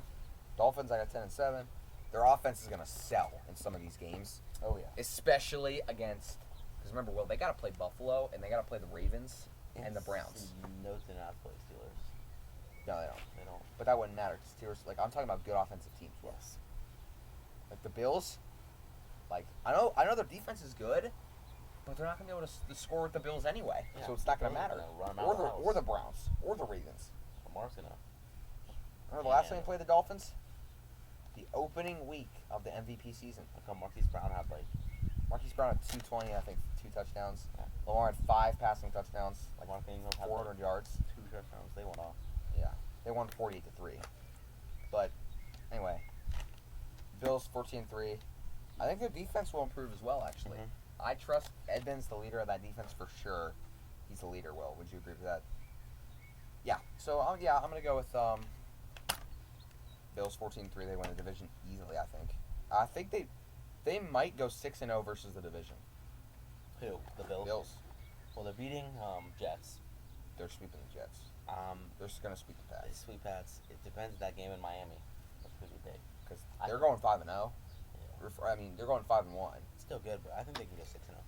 Dolphins, I got 10 and 7. Their offense is gonna sell in some of these games, Oh yeah. especially against. Because remember, they got to play Buffalo and they got to play the Ravens and the Browns. No, they're not play Steelers. No, they don't. They don't. But that wouldn't matter. 'Cause Steelers, like, I'm talking about good offensive teams. Yes. Like the Bills, like I know their defense is good, but they're not gonna be able to score with the Bills anyway. Yeah, So it's not gonna Bills are matter. gonna run 'em out Or of the the house. or the Browns or the Ravens. Lamar's gonna. Remember the last time we played the Dolphins? The opening week of the MVP season. Look how Marquise Brown had Marquise Brown had 220, I think 2 touchdowns. Yeah. Lamar had 5 passing touchdowns, like Mark Ingram had 400 yards. 2 touchdowns. They went off. Yeah, they won 48-3. But anyway, Bills 14-3. I think their defense will improve as well. Actually, Mhm. I trust Edmonds, the leader of that defense for sure. He's the leader. Will, would you agree with that? Yeah. So I'm gonna go with Bills 14-3. They win the division easily. I think they might go 6-0 versus the division. Who? The Bills. Bills. Well, they're beating Jets. They're sweeping the Jets. They're just gonna sweep the They Pats sweep Pats. It depends that game in Miami. That's pretty big. because I they're think- going 5-0. Yeah. I mean, they're going 5-1. Still good, but I think they can go 6-0.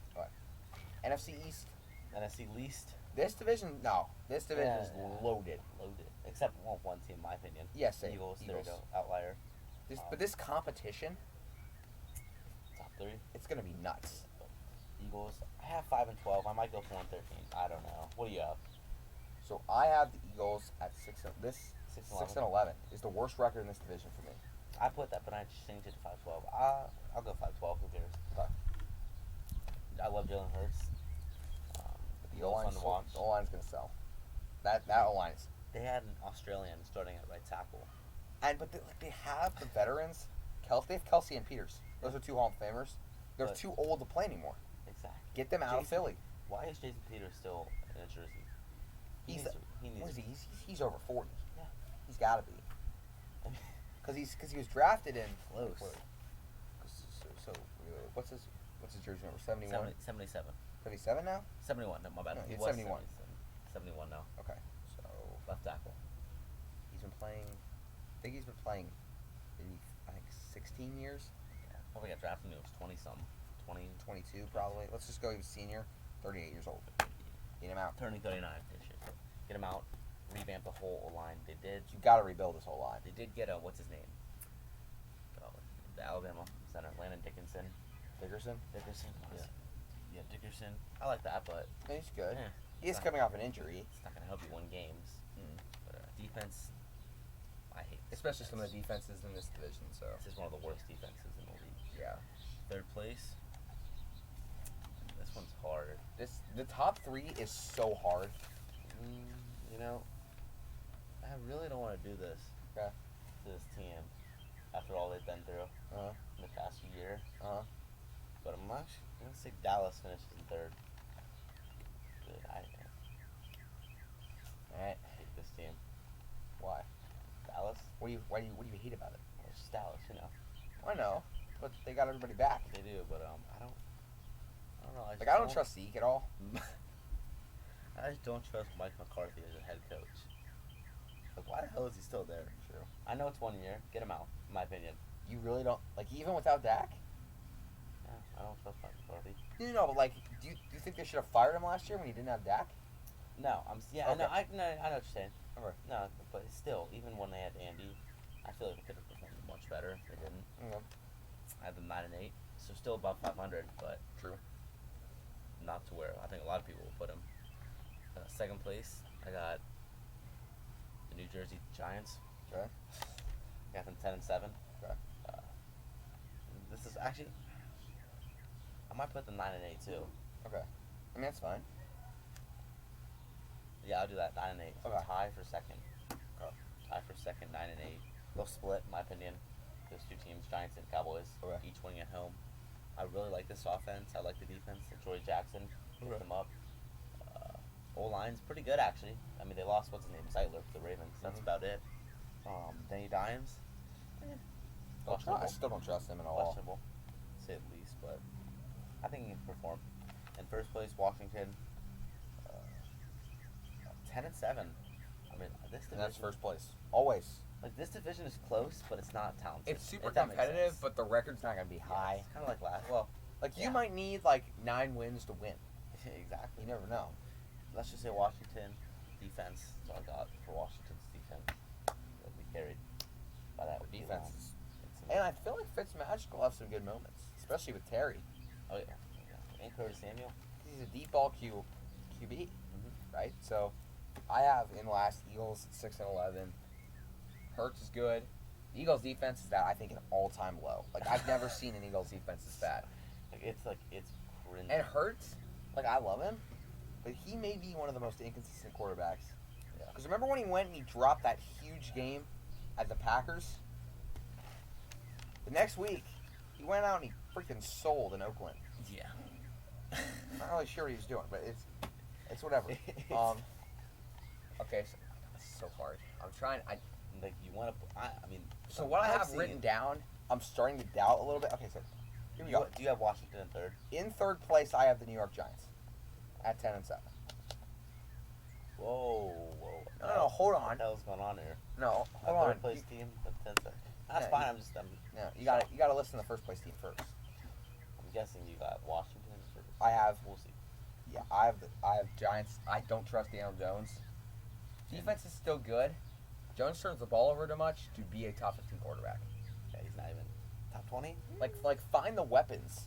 NFC East. NFC least This division is Yeah. loaded. loaded, except one team, in my opinion. Yes, same. Eagles. There we Eagles. go. Outlier. But this competition, Top 3. it's gonna be nuts. Eagles. I have 5 and 12. I might go 4 and 13. I don't know. What do you have? So I have the Eagles at 6 and 11 is the worst record in this division for me. I put that, but I changed it to 5-12. I'll go 5-12. Who cares? Okay. I love Jalen Hurts. The O-line's going to sell. That O-line is... They had an Australian starting at right tackle. But they have the veterans. They have Kelsey and Peters. Those are two Hall of Famers. They're too old to play anymore. Exactly. Get them out of Philly. Why is Jason Peters still in a jersey? He's over 40. Yeah. He's got to be. Because he was drafted in... Close. So what's his jersey number? 71? 77. 77 now? 71. No, my bad. No, He it's was 71. 71 now. Okay. So Left tackle. he's been playing... I think he's been playing maybe, 16 years? Yeah. Probably got drafted when he was 20-something. 22 probably. Let's just go he was senior. 38 years old. Get him out. Turning 39 this year. Get him out. Revamp the whole line. They did. You got to rebuild this whole line. They did get what's his name? The Alabama center, Landon Dickinson. Dickerson? Yeah, Dickerson. I like that, but He's good. eh, He is coming off an injury. it's not gonna help you win games. But defense, I hate. Especially some of the defenses in this division. So This is one of the worst defenses in the league. yeah. Third place. This one's hard. The top 3 is so hard. You know, I really don't want to do this Okay. to this team after all they've been through Uh-huh. in the past year. Uh-huh. But I'm actually going to say Dallas finishes in third. Good. I Alright. hate this team. Why? Dallas? What do you hate about it? Well, it's just Dallas, you know. I know, but they got everybody back. They do, but I don't know. I don't trust Zeke at all. I just don't trust Mike McCarthy as a head coach. Like, why the hell is he still there? True. I know it's 1 year. Get him out, in my opinion. You really don't even without Dak? Yeah, I don't trust Mike McCarthy. No, but do you think they should have fired him last year when he didn't have Dak? No, Okay. I know what you're saying. Okay. No, but still, even when they had Andy, I feel like they could have performed much better. They didn't. Okay. I had them 9-8, so still above 500, but True. not to where I think a lot of people will put him. Second place, I got the New Jersey Giants. Okay. Got them 10-7. Okay. This is actually, I might put them 9-8 too. Okay. I mean that's fine. Yeah, I'll do that. 9-8. Okay. Tie for second. Okay. Tie for second. 9-8. They'll split, in my opinion. Those two teams, Giants and Cowboys, Okay. each winning at home. I really like this offense. I like the defense. Troy Jackson picked Okay. them up. O-line's pretty good, actually. I mean, they lost, what's his name, Zeitler to the Ravens. That's about it. Danny Dimes. I still don't trust him at all. Questionable, to say the least, but I think he can perform. In first place, Washington, 10-7. I mean, this division. And that's first place. Always. Like, this division is close, but it's not talented. It's super if that makes competitive, sense. but the record's not going to be Yeah, high. it's kind of like last. Well, You yeah. might need 9 wins to win. Exactly. You never know. Let's just say Washington defense. That's all I got for Washington's defense. They'll be carried by that Defense line. is... And I feel like Fitzmagic will have some good moments, especially with Terry. Oh yeah. And Curtis Samuel. He's a deep ball QB, right? So I have in last Eagles at 6 and 11. Hurts is good. The Eagles defense is I think an all-time low. I've never seen an Eagles defense this bad. It's cringe. And Hurts, I love him, but he may be one of the most inconsistent quarterbacks. Yeah. Because remember when he went and he dropped that huge game at the Packers? The next week, he went out and he freaking sold in Oakland. Yeah. I'm not really sure what he was doing, but it's whatever. Okay, so this is so hard. I'm trying. You want to? I mean. So what I have written down, I'm starting to doubt a little bit. Okay, so here we go. Do you have Washington in third? In third place, I have the New York Giants at 10 and 7. Whoa. No, hold on. What the hell's going on here? No, A hold on. third place team at 10-7. That's Yeah, fine. No, you gotta listen to the first place team first. I'm guessing you got Washington first. I have. We'll see. Yeah, I have Giants. I don't trust Daniel Jones. Defense is still good. Jones turns the ball over too much to be a top 15 quarterback. Yeah, he's not even top 20. Find the weapons.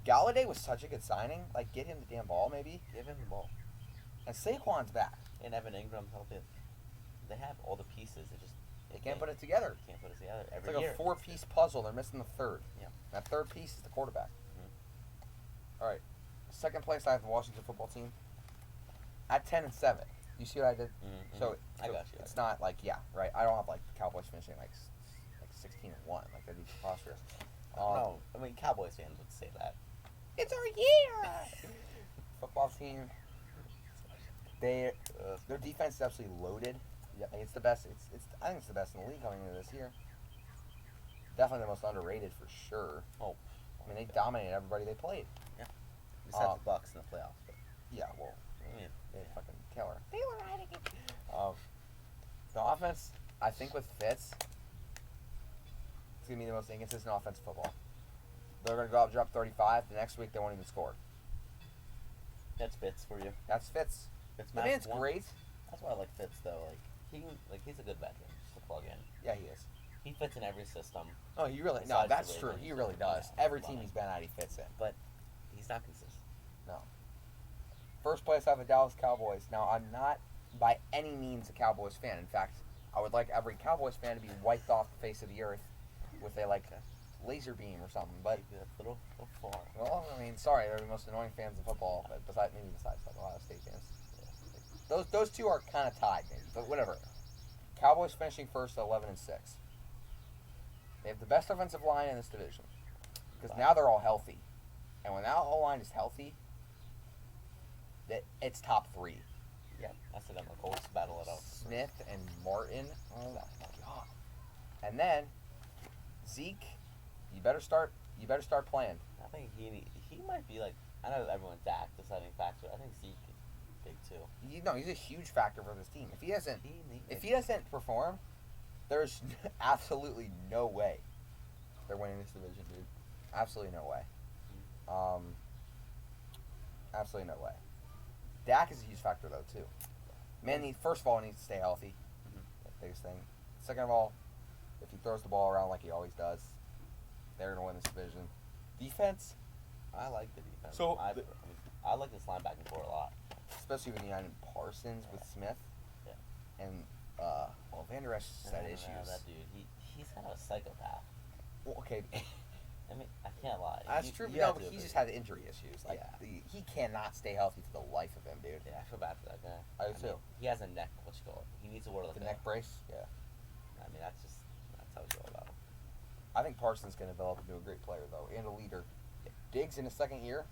Galladay was such a good signing. Get him the damn ball, maybe. Give him the ball. And Saquon's back. And Evan Ingram's healthy. They have all the pieces. They can't put it together. Can't put it together every It's like year. a 4-piece puzzle. They're missing the third. Yeah. That third piece is the quarterback. Mm-hmm. All right. Second place, I have the Washington football team at 10-7. You see what I did? Mm-hmm. So I got you. It's not like right. I don't have like the Cowboys finishing like 16-1. Like that'd be preposterous. No, I mean Cowboys fans would say that. It's our year. Football team. Their defense is absolutely loaded. Yep. Like, it's the best. I think it's the best in the league coming into this year. Definitely the most underrated for sure. Oh, I mean, they dominated everybody they played. besides the Bucks in the playoffs. But, Yeah, well, I mean, they fucking killer. Taylor Heineken. The offense, I think with Fitz, it's gonna be the most inconsistent offensive football. They're gonna go out and drop 35. The next week they won't even score. that's Fitz for you. That's Fitz. Fitz The man's great. That's why I like Fitz though. He's a good veteran just to plug in. Yeah, he is. He fits in every system, Oh, he really. No, Besides that's the true. Ravens, He really yeah, does. Every come team on. he's been at, he fits in. but he's not consistent. No. First place, I have the Dallas Cowboys. Now, I'm not by any means a Cowboys fan. In fact, I would like every Cowboys fan to be wiped off the face of the earth with a laser beam or something. But Maybe a little far. well, I mean, sorry, they're the most annoying fans of football. But besides like Ohio State fans, those two are kind of tied, maybe. But whatever. Cowboys finishing first at 11-6. They have the best offensive line in this division because now they're all healthy, and when that whole line is healthy, it's top 3. Yeah, I said I'm the Colts battle it out. Smith and Martin. Oh my god! And then Zeke, you better start playing. I think he might be like, I know everyone's Dak deciding factor. I think Zeke is big too. He's a huge factor for this team. If he doesn't perform, there's absolutely no way they're winning this division, dude. Absolutely no way. Absolutely no way. Dak is a huge factor though too. Man, first of all, he needs to stay healthy. Mm-hmm. That's the biggest thing. Second of all, if he throws the ball around like he always does, they're gonna win this division. Defense, I like the defense. So, I like this linebacking core a lot. especially when you add in Parsons with Smith, Yeah. and Van Der Esch has had issues. That dude, he's kind of a psychopath. Well, okay, I mean, I can't lie. that's You- true. you But have no, to but he agree. just had injury issues. Like Yeah. he cannot stay healthy for the life of him, dude. Yeah, I feel bad for that guy. I do mean, too. he has a neck. What you call it? He needs to wear like The a neck brace, yeah. I mean, that's how we feel about him. I think Parsons can develop into a great player though, and a leader. Diggs in his second year.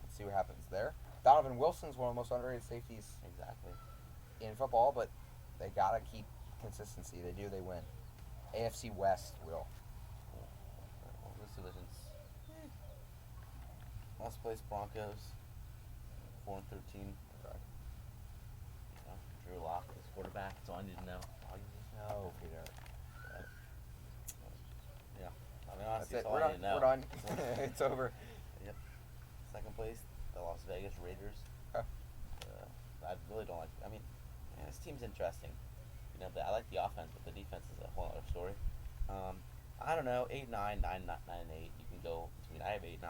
Let's see what happens there. Donovan Wilson's one of the most underrated safeties Exactly. in football, but they gotta keep consistency. They do, they win. AFC West will. Well, this division's last place Broncos, 4-13. Okay. You know, Drew Lock is quarterback. That's all I need to know. All you need to know, Peter. Yeah. I mean, That's honestly, it. that's all We're I need done. to know. We're done. It's over. Yep. Second place, the Las Vegas Raiders. Huh. I really don't like. I mean, this team's interesting. You know, I like the offense, but the defense is a whole other story. I don't know, 8-9, 9-8. You can go between. I have 8-9.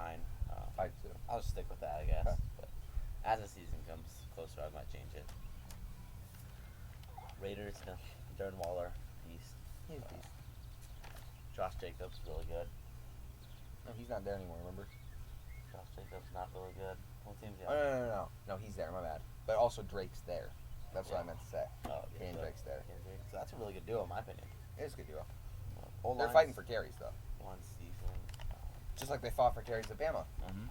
I too. I'll just stick with that, I guess. Okay. But as the season comes closer, I might change it. Raiders, Darren Waller, beast. He's a beast. Josh Jacobs, really good. No, he's not there anymore, remember? Josh Jacobs, not really good. What team's he Oh, on? no. No, he's there, my bad. But also Drake's there. That's what I meant to say. Oh, Kenny so- Drake's there. Kenny Drake. So that's a really good duo, in my opinion. It is a good duo. Whole They're line's fighting for carries, though. one season. Just like they fought for carries at Bama. Mm-hmm.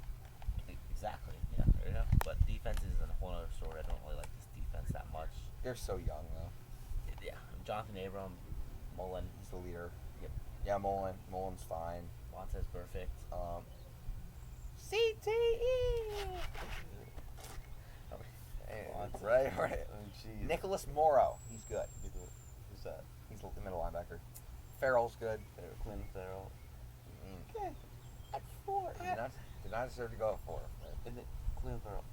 Exactly. Yeah. There you go. But defense is a whole other story. I don't really like this defense that much. They're so young, though. Yeah. Jonathan Abram, Mullen, He's the leader. Yep. Yeah, Mullen's fine. Montez perfect. CTE! Montez. Right. Oh, jeez. Nicholas Morrow. He's good. Who's that? He's the middle linebacker. Farrell's good. Quinn Farrell. At 4. Did not deserve to go at 4. Isn't it Quinn Farrell?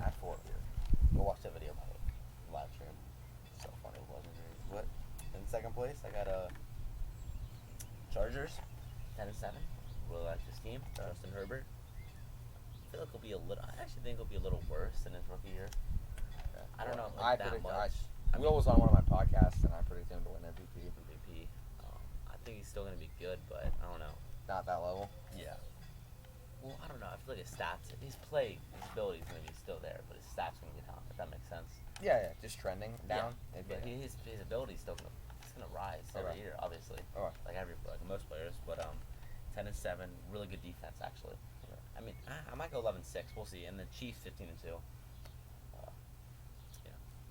At 4. Go watch that video about it. Live stream. So funny. It wasn't very. What? In second place, I got Chargers, 10-7. Really like this team. Justin Herbert. I feel like he'll be I actually think he'll be a little worse than his rookie year. I don't know I that predict. much. Will was on one of my podcasts, and I predicted him to win MVP. MVP. I think he's still going to be good, but I don't know. Not that level. Yeah. Well, I don't know. I feel like his stats, his ability is going to be still there, but his stats going to be down. If that makes sense. Yeah, just trending down. Yeah. His ability is still going to rise every year, obviously. Like most players, but 10-7, really good defense actually. Okay. I mean, I might go 11-6. We'll see. And the Chiefs 15-2.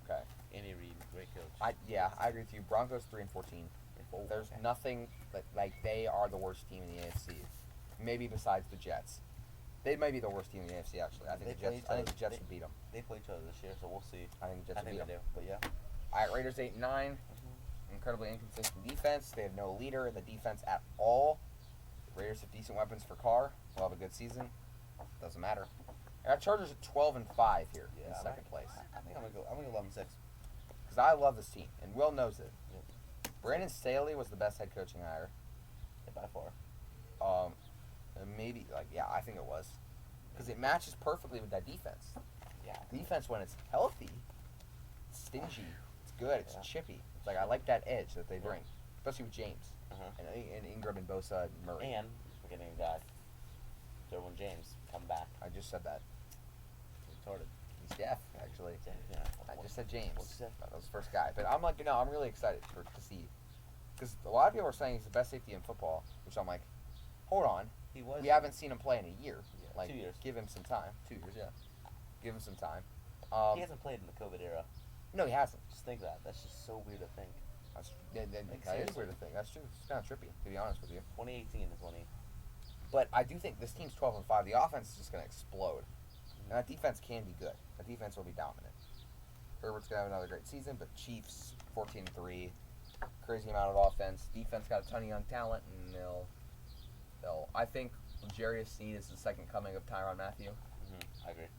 Okay. Andy Reid, great coach. I agree with you. Broncos 3-14. There's nothing like they are the worst team in the AFC. Maybe besides the Jets. They may be the worst team in the AFC actually. I think the Jets would beat them. They play each other this year, so we'll see. I think the Jets would beat them. They do, but yeah. All right, Raiders 8-9. Incredibly inconsistent defense. They have no leader in the defense at all. The Raiders have decent weapons for Carr. Will have a good season. Doesn't matter. I got Chargers at 12-5 here in second place. I think I'm gonna go 11-6. Because I love this team, and Will knows it. Yep. Brandon Staley was the best head coaching hire. Yeah, by far. Maybe I think it was. Because it matches perfectly with that defense. Yeah. Defense when it's healthy, it's stingy. It's good. It's chippy. It's like I like that edge that they bring, especially with James and Ingram and Bosa and Murray. And we're getting a guy, Derwin James, come back. I just said that. Retarded. He's deaf, actually. Yeah. I just said James. What'd you say? That was the first guy. But I'm like, I'm really excited to see. Because a lot of people are saying he's the best safety in football, which I'm like, hold on. We haven't seen him play in a year. Yeah, like 2 years. Give him some time. 2 years, yeah. Give him some time. He hasn't played in the COVID era. No, he hasn't. Just think that. That's just so weird to think. That is weird to think. That's true. It's kind of trippy, to be honest with you. 2018 is when he... But I do think this team's 12-5. The offense is just going to explode. And that defense can be good. That defense will be dominant. Herbert's going to have another great season, but Chiefs 14-3. Crazy amount of offense. Defense got a ton of young talent, and they'll I think Jarius Sneed is the second coming of Tyrann Mathieu. I agree.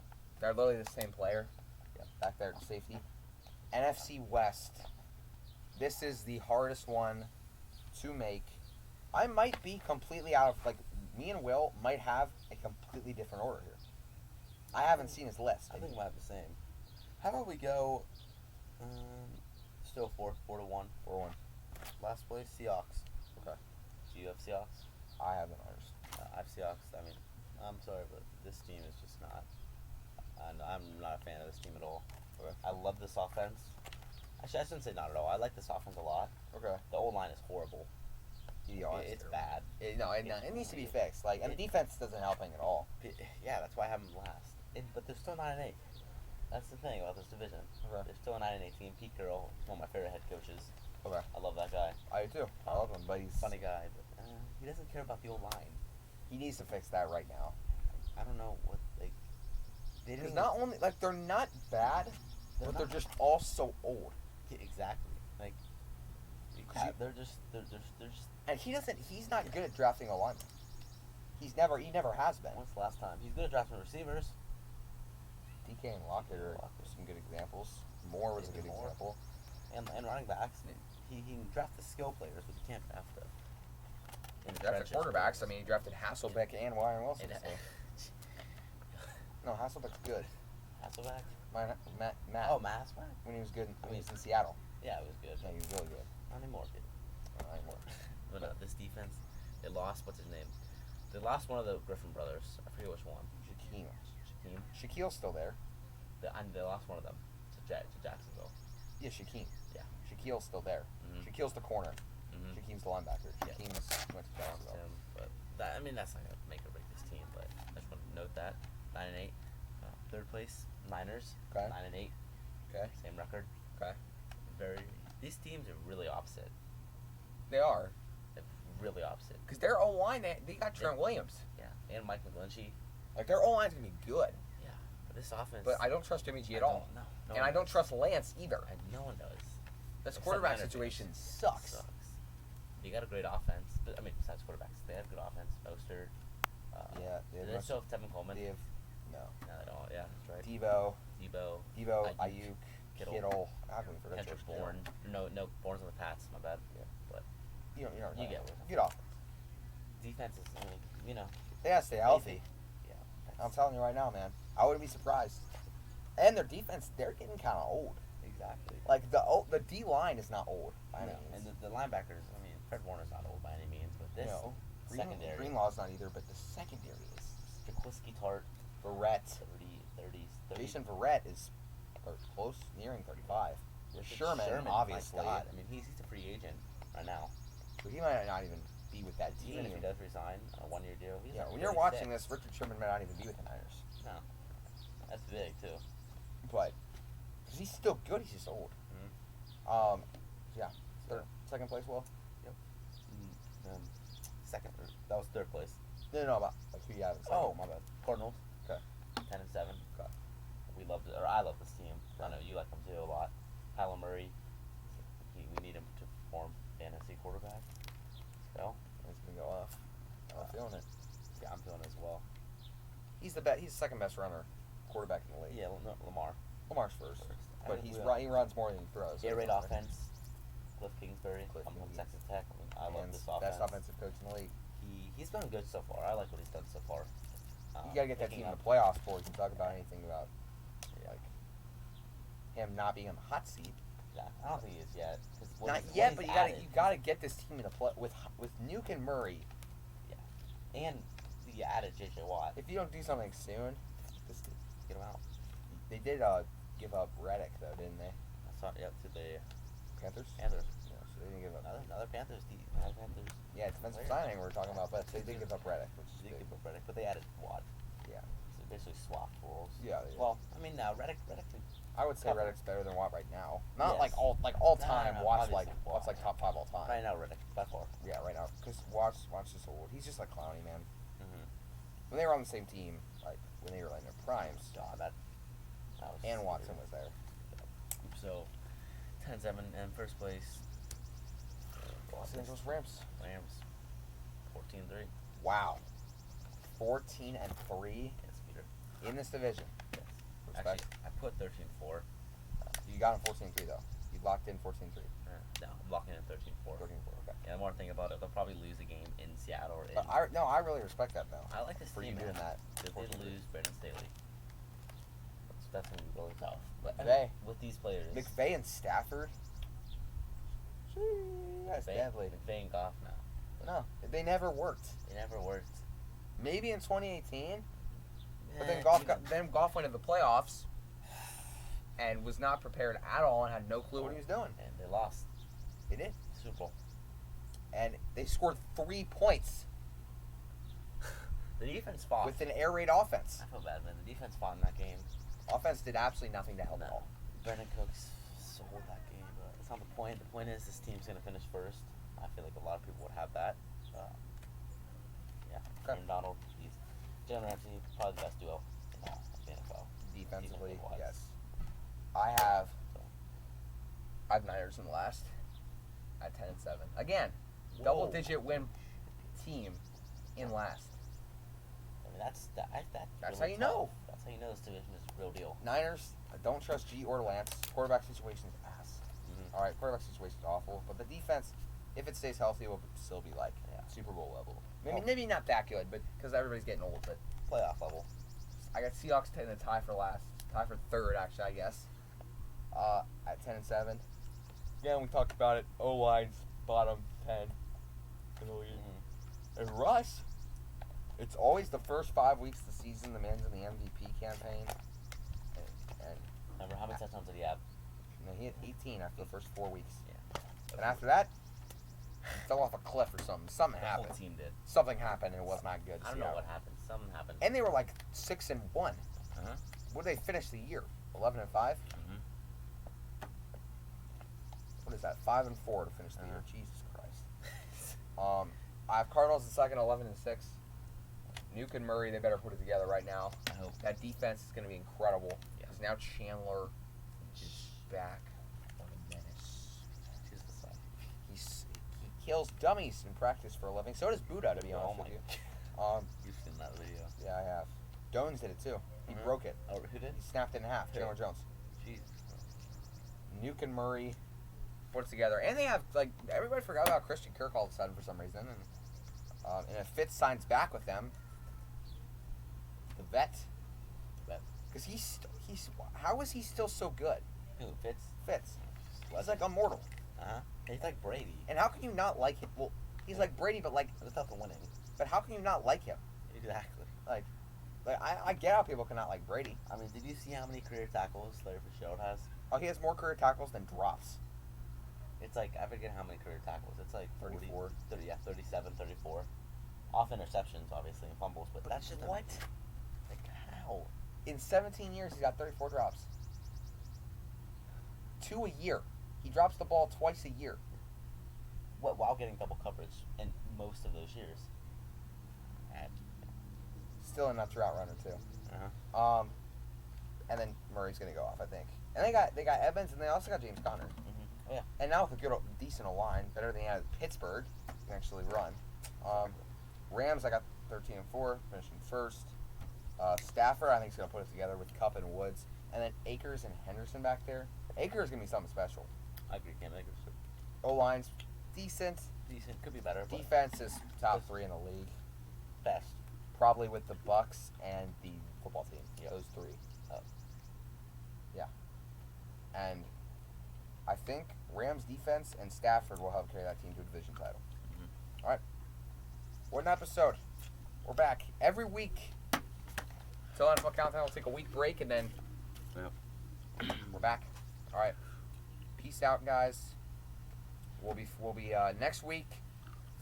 They're literally the same player. Yeah, back there at safety. NFC West. This is the hardest one to make. I might be completely out of, me and Will might have a completely different order here. I haven't seen his list. I think we might have the same. How about we go, still 4-1. 4-1. Last place, Seahawks. Okay. Do you have Seahawks? I have the Niners. I have Seahawks. I mean, I'm sorry, but this team is just not. I'm not a fan of this team at all. Okay. I love this offense. Actually, I shouldn't say not at all. I like this offense a lot. Okay. The O-line is horrible. It's bad. It needs to be fixed. And the defense doesn't help at all. Yeah, that's why I have them last. But they're still 9-8. That's the thing about this division. Okay. They're still a 9-8 team. Pete Carroll is one of my favorite head coaches. Okay. I love that guy. I do too. I love him, but he's funny guy. But he doesn't care about the O-line. He needs to fix that right now. I don't know what they. Because not only they're not bad, but they're just all so old. Yeah, exactly. They're just. And he's not good at drafting a lineman. He never has been. When's the last time? He's good at drafting receivers. DK and Lockett are some good examples. Moore was a good example. And running backs, he can draft the skill players, but he can't draft the. He drafted quarterbacks. He drafted Hasselbeck and Warren Wilson. No, Hasselbeck's good. Hasselbeck? Matt. Oh, Matt Hasselbeck? When he was good, when he was in Seattle. Yeah, it was good. Yeah, he was really good. Not anymore, kid. Not anymore. But this defense, they lost, what's his name? They lost one of the Griffin brothers. I forget which one. Shaquem. Shaquille's still there. They lost one of them to Jacksonville. Yeah, Shaquem. Yeah. Shaquille's still there. Shaquille's the corner. Shaquem's the linebacker. Shaquem's went to Jacksonville. But that's not going to make or break this team, but I just want to note that. 9-8. Third place, Niners. Okay. 9-8. Okay. Same record. Okay. These teams are really opposite. They are. They're really opposite. Because their O-line, they got Trent Williams. Yeah. And Mike McGlinchey. Their O-line's going to be good. Yeah. But this offense. But I don't trust Jimmy G at all. No. And I don't trust Lance either. No one does. This quarterback situation sucks. You got a great offense. But, besides quarterbacks, they have good offense. Mostert. They still have Tevin Coleman. No, they don't. Yeah, that's right. Debo, Ayuk, Kittle. How can we forget Kendrick Bourne. No, Bourne's on the Pats. My bad. Yeah. But you get it. Good offense. Defense is, They gotta stay healthy. Yeah. I'm telling you right now, man. I wouldn't be surprised. And their defense, they're getting kind of old. Exactly. Like, the D-line is not old by any means. And the linebackers, I mean, Fred Warner's not old by any means, but this secondary. Greenlaw's not either, but the secondary is. Jaquiski Tart. Verrett. 30. Jason Verrett is close, nearing 35. Sherman, obviously. My God. I mean, he's a free agent right now. So he might not even be with that team. Even if he does resign on a 1-year deal. He's When you're watching this, Richard Sherman might not even be with the Niners. No. That's big, too. But, because he's still good, he's just old. Mm-hmm. Second place, Will? Yep. Second. That was third place. No, about who you have in second. Oh, my bad. Cardinals. Okay. 10-7. Okay. I love this team. I know you like them too a lot. Kyler Murray. We need him to perform fantasy quarterback. So He's gonna go off. I'm feeling it. Yeah, I'm feeling it as well. He's the second best runner quarterback in the league. Yeah, Lamar. Lamar's first. But I mean, he runs more than he throws. Air raid offense. Cliff Kingsbury coming from Texas Tech. I mean, I love this offense. Best offensive coach in the league. He's done good so far. I like what he's done so far. You gotta get that team in the playoffs before we can talk about anything about like him not being on the hot seat. Yeah, I don't think he is yet. Not yet, but you gotta get this team in the play with Nuke and Murray. Yeah, and you added J.J. Watt. If you don't do something soon, Just get him out. they did give up Reddick though, didn't they? That's not to the Panthers. Panthers. Yeah, so they didn't give up. Another Panthers. Yeah, defensive signing we're talking about, but they did give up Reddick, which is They big. give up Reddick, but they added Watt. Yeah. So they basically swapped roles. Yeah. They did. Well, I mean, Reddick. I would say Reddick's better than Watt right now. Not Yes. like all time. No, Watt's obviously Watt's like top 5 all time. Right now, Reddick by far. Yeah, right now, because Watt's just old. He's just like Clowney, man. Mm-hmm. When they were on the same team, like when they were in their primes, God, that was and Watson was there. So, 10-7 in first place. Los Angeles Rams. 14-3. Wow. 14-3 Yes, Peter. in this division. Yes. Respect. Actually, I put 13-4. You got him 14-3 though. You locked in 14-3. No, I'm locking in 13-4. 13-4. Okay. Yeah, the more I think about it, they'll probably lose a game in Seattle or in. I really respect that though. I like this for team. you doing that. They did lose Brandon Staley. That's going to be really tough. But McVay. With these players. McVay and Stafford. That's deadly. McVay and Goff now. No, they never worked. They never worked. Maybe in 2018, but Eh, then Goff went to the playoffs and was not prepared at all and had no clue what he was doing. And they lost. They did. Super Bowl. And they scored 3 points The defense fought. with an air raid offense. I feel bad, man. The defense fought in that game. Offense did absolutely nothing to help at No. all. Brandon Cooks sold that game, but it's not the point. The point is this team's going to finish first. I feel like a lot of people would have that. Yeah. Okay. Aaron Donald, he's Jalen Ramsey, probably the best duo in all of the NFL. Defensively, Defensive-wise. yes. I have Niners in last at 10-7. Again, Whoa. double-digit win team in last. I mean, that's That's really how you know. tough. That's how you know this division is the real deal. Niners, I don't trust G or Lance. Quarterback situation's ass. Mm-hmm. All right, quarterback situation's awful, but the defense, if it stays healthy, will still be like Super Bowl level. Maybe not that good, but because everybody's getting old. But Playoff level. I got Seahawks in the tie for last, tie for third actually, I guess. At 10-7. Yeah, we talked about it. O-line's bottom 10 in the league. Mm-hmm. And Russ, it's always the first 5 weeks of the season, the man's in the MVP campaign. And Remember, how many touchdowns did he have? he had 18 after the first 4 weeks. Yeah. And after that, he fell off a cliff or something. Something The happened. whole team did. Something happened and it was not good. I don't know what happened. Something happened. And they were like 6-1. Uh-huh. What did they finish the year? 11-5. Mm-hmm. What is that? 5-4 to finish the year. Jesus Christ. I have Cardinals in second, 11-6. Nuke and Murray, they better put it together right now. I hope. That defense is going to be incredible. Yeah. Because now Chandler is back. What a menace. He's the sun. He kills dummies in practice for a living. So does Buddha, to be honest with you. You've seen that video. Yeah, I have. Jones did it too. He Mhm. broke it. Oh, who did? He snapped it in half. Who? Chandler Jones. Jesus. Nuke and Murray put it together. And they have, like, everybody forgot about Christian Kirk all of a sudden for some reason. And if Fitz signs back with them, the vet. Because he How is he still so good? Who, Fitz? He's like immortal. He's like Brady. And how can you not like him? Well, he's like Brady, but like It's not the winning. But how can you not like him? Exactly. Like I get how people cannot like Brady. I mean, did you see how many career tackles Larry Fitzgerald has? Oh, he has more career tackles than drops. It's like, I forget how many career tackles. It's like 34. 37, 34. Off interceptions, obviously, and fumbles, but that's just what? Like, how? In 17 years, he's got 34 drops. 2 a year. He drops the ball twice a year. What, while getting double coverage in most of those years? Still a nuts route runner too. Uh-huh. And then Murray's gonna go off, I think. And they got Evans, and they also got James Conner. Mm-hmm. Oh, yeah. And now with a decent line, better than he had at Pittsburgh, he can actually run. Rams, I got 13-4, finishing first. Stafford, I think, is gonna put it together with Kupp and Woods, and then Akers and Henderson back there. Akers is gonna be something special. I agree, Cam Akers. O-line's decent. Could be better. But Defense is top 3 in the league. best. Probably with the Bucks and the football team. Yep. Those 3. Yeah. And I think Rams defense and Stafford will help carry that team to a division title. Mm-hmm. All right. What an episode. We're back every week. Till NFL Countdown, we'll take a week break, and then we're back. All right. Peace out, guys. We'll be next week,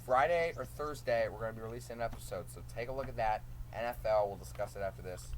Friday or Thursday, we're going to be releasing an episode. So take a look at that. NFL, we'll discuss it after this.